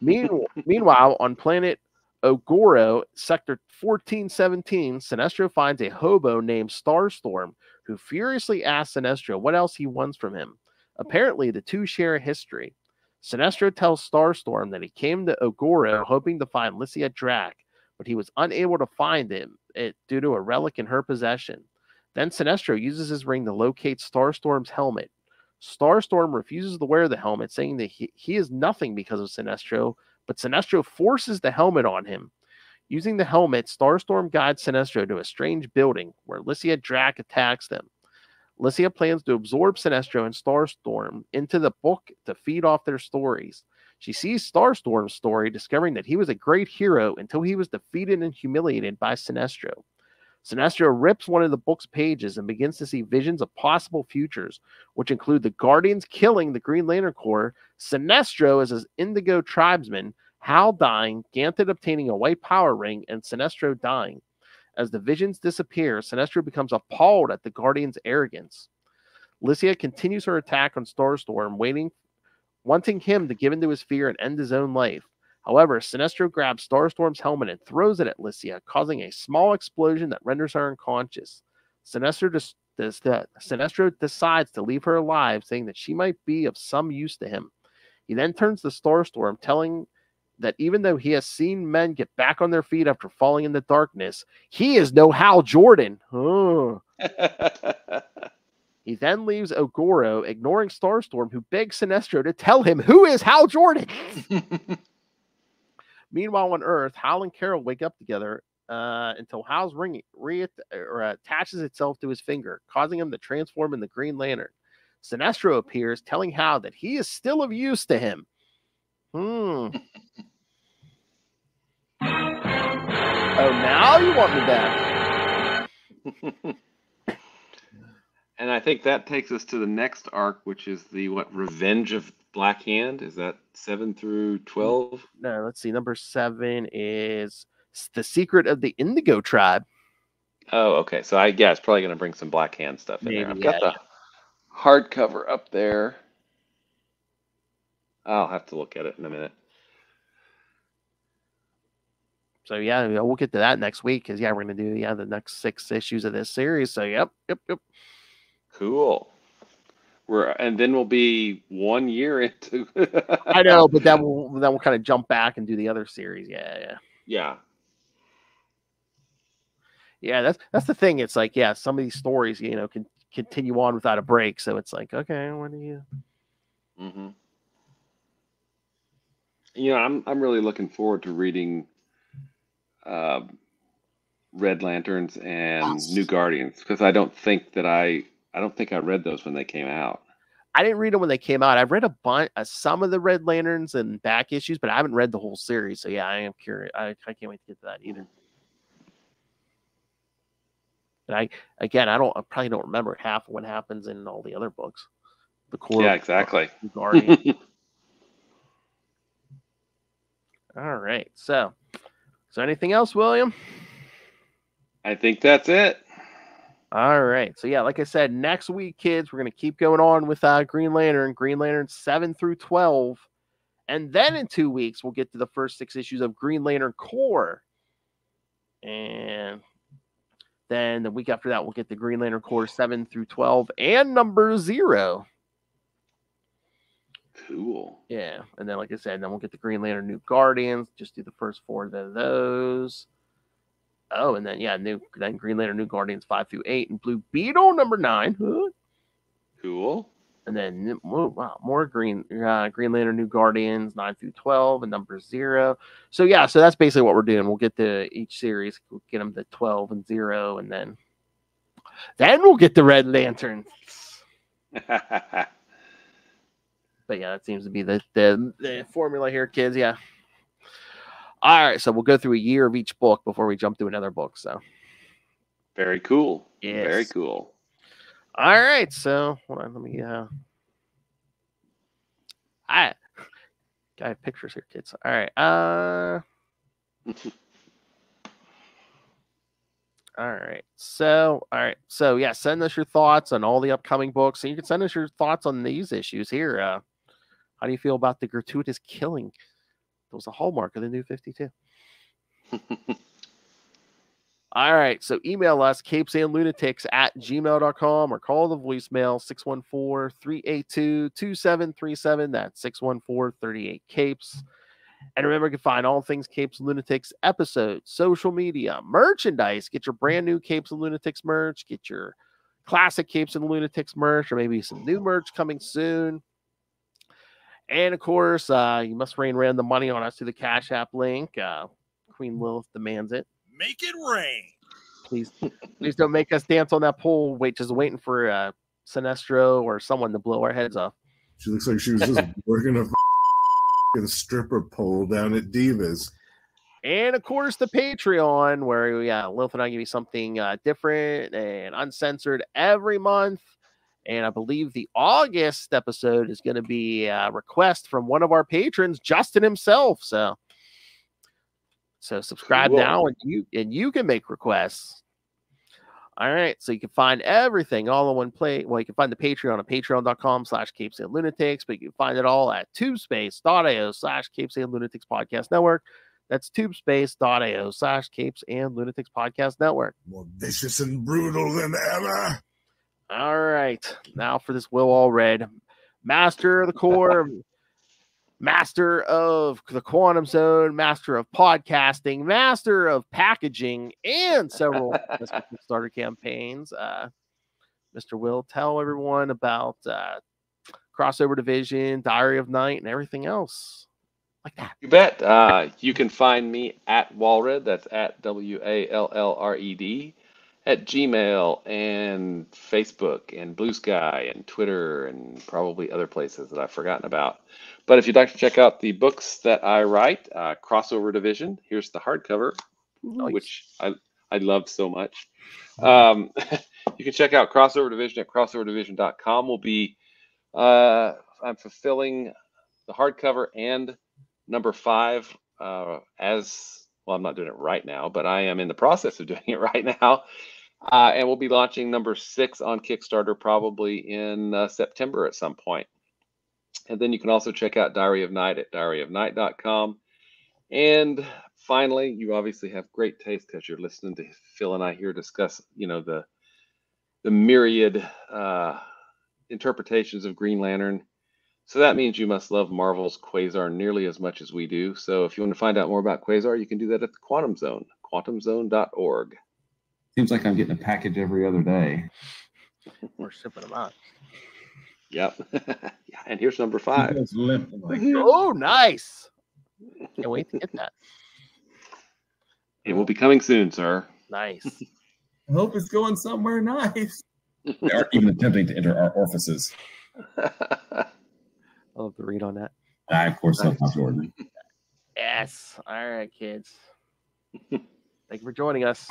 Meanwhile, on planet Ogoro, Sector 1417, Sinestro finds a hobo named Starstorm, who furiously asks Sinestro what else he wants from him. Apparently, the two share a history. Sinestro tells Starstorm that he came to Ogoro hoping to find Lycia Drac, but he was unable to find him due to a relic in her possession. Then Sinestro uses his ring to locate Starstorm's helmet. Starstorm refuses to wear the helmet, saying that he is nothing because of Sinestro, but Sinestro forces the helmet on him. Using the helmet, Starstorm guides Sinestro to a strange building where Lycia Drac attacks them. Lycia plans to absorb Sinestro and Starstorm into the book to feed off their stories. She sees Starstorm's story, discovering that he was a great hero until he was defeated and humiliated by Sinestro. Sinestro rips one of the book's pages and begins to see visions of possible futures, which include the Guardians killing the Green Lantern Corps, Sinestro as his Indigo tribesman, Hal dying, Ganthet obtaining a white power ring, and Sinestro dying. As the visions disappear, Sinestro becomes appalled at the Guardians' arrogance. Lycia continues her attack on Starstorm, wanting him to give in to his fear and end his own life. However, Sinestro grabs Starstorm's helmet and throws it at Lycia, causing a small explosion that renders her unconscious. Sinestro decides to leave her alive, saying that she might be of some use to him. He then turns to Starstorm, telling that even though he has seen men get back on their feet after falling in the darkness, he is no Hal Jordan. He then leaves Ogoro, ignoring Starstorm, who begs Sinestro to tell him who is Hal Jordan. Meanwhile, on Earth, Hal and Carol wake up together until Hal's ring attaches itself to his finger, causing him to transform into Green Lantern. Sinestro appears, telling Hal that he is still of use to him. Oh, now you want me back. And I think that takes us to the next arc, which is the Revenge of Black Hand. Is that 7 through 12? No, let's see. Number 7 is The Secret of the Indigo Tribe. Oh, okay. So it's probably going to bring some Black Hand stuff in there. I've got the hardcover up there. I'll have to look at it in a minute. So we'll get to that next week because we're going to do the next 6 issues of this series. So yep. Cool. And then we'll be 1 year into. I know, but then we'll kind of jump back and do the other series. Yeah. That's the thing. It's like some of these stories can continue on without a break. So it's like, okay, when do you? Mm-hmm. I'm really looking forward to reading Red Lanterns and New Guardians because I don't think I read those when they came out. I didn't read them when they came out. I've read some of the Red Lanterns and back issues, but I haven't read the whole series. So I am curious. I can't wait to get to that either. And I probably don't remember half of what happens in all the other books. The core. Yeah, exactly. Guardian. All right. So anything else, William? I think that's it. All right. So like I said, next week, kids, we're going to keep going on with Green Lantern 7 through 12. And then in 2 weeks, we'll get to the first 6 issues of Green Lantern Corps. And then the week after that, we'll get the Green Lantern Corps 7 through 12 and number 0. Cool. Yeah. And then, like I said, then we'll get the Green Lantern New Guardians. Just do the first 4 of those. Oh, and then then Green Lantern New Guardians 5 through 8 and Blue Beetle number 9. Cool. And then more Green Lantern New Guardians 9 through 12 and number 0. So so that's basically what we're doing. We'll get to each series, we'll get them to 12 and 0, and then we'll get the Red Lanterns. But that seems to be the formula here, kids. Yeah. All right, so we'll go through a year of each book before we jump to another book. So very cool. Yes. Very cool. All right, so hold on, let me I have pictures here, kids. All right. All right. So yeah, send us your thoughts on all the upcoming books. And you can send us your thoughts on these issues here. How do you feel about the gratuitous killing? That was a hallmark of the New 52. All right. So email us, CapesandLunatics@gmail.com, or call the voicemail 614-382-2737. That's 614-38-CAPES. And remember, you can find all things Capes and Lunatics episodes, social media, merchandise. Get your brand new Capes and Lunatics merch. Get your classic Capes and Lunatics merch, or maybe some new merch coming soon. And, of course, you must rain random money on us through the Cash App link. Queen Lilith demands it. Make it rain. Please don't make us dance on that pole. Just waiting for Sinestro or someone to blow our heads off. She looks like she was just working a stripper pole down at Divas. And of course, the Patreon, where Lilith and I give you something different and uncensored every month. And I believe the August episode is going to be a request from one of our patrons, Justin himself. So subscribe now, and you can make requests. All right, so you can find everything all in one place. Well, you can find the Patreon at patreon.com/CapesandLunatics, but you can find it all at tubespace.io/CapesandLunatics Podcast Network. That's tubespace.io/Capes and Lunatics Podcast Network. More vicious and brutal than ever. All right, now for this Will Allred, Master of the Corps, Master of the Quantum Zone, Master of Podcasting, Master of Packaging, and several starter campaigns. Mr. Will, tell everyone about Crossover Division, Diary of Night, and everything else like that. You bet. You can find me at Walred, that's at WALLRED, at Gmail and Facebook and Blue Sky and Twitter and probably other places that I've forgotten about. But if you'd like to check out the books that I write, Crossover Division, here's the hardcover, which I love so much. You can check out Crossover Division at crossoverdivision.com. I'm fulfilling the hardcover and number 5 as well. I'm not doing it right now, but I am in the process of doing it right now. And we'll be launching number 6 on Kickstarter probably in September at some point. And then you can also check out Diary of Night at diaryofnight.com. And finally, you obviously have great taste because you're listening to Phil and I here discuss, the myriad interpretations of Green Lantern. So that means you must love Marvel's Quasar nearly as much as we do. So if you want to find out more about Quasar, you can do that at the Quantum Zone, quantumzone.org. Seems like I'm getting a package every other day. We're shipping them out. Yep. Yeah, and here's number 5. Oh, nice. Can't wait to get that. It will be coming soon, sir. Nice. I hope it's going somewhere nice. They aren't even attempting to enter our orifices. I'll have to read on that. I, of course, love Hal Jordan. Yes. All right, kids. Thank you for joining us.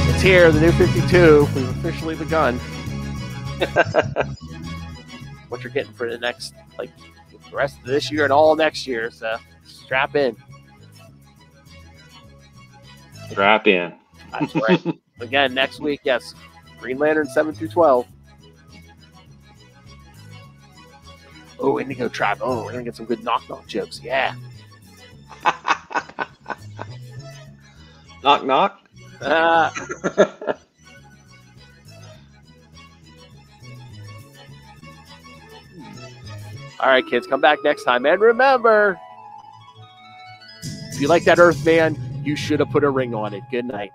It's here, the new 52. We've officially begun. What you're getting for the next, the rest of this year and all next year. So strap in. Strap in. That's right. Again, next week, yes, Green Lantern 7 through 12. Oh, Indigo Tribe. Oh, we're gonna get some good knock jokes. Yeah. Knock knock. All right, kids, come back next time. And remember, if you like that Earthman, you should have put a ring on it. Good night.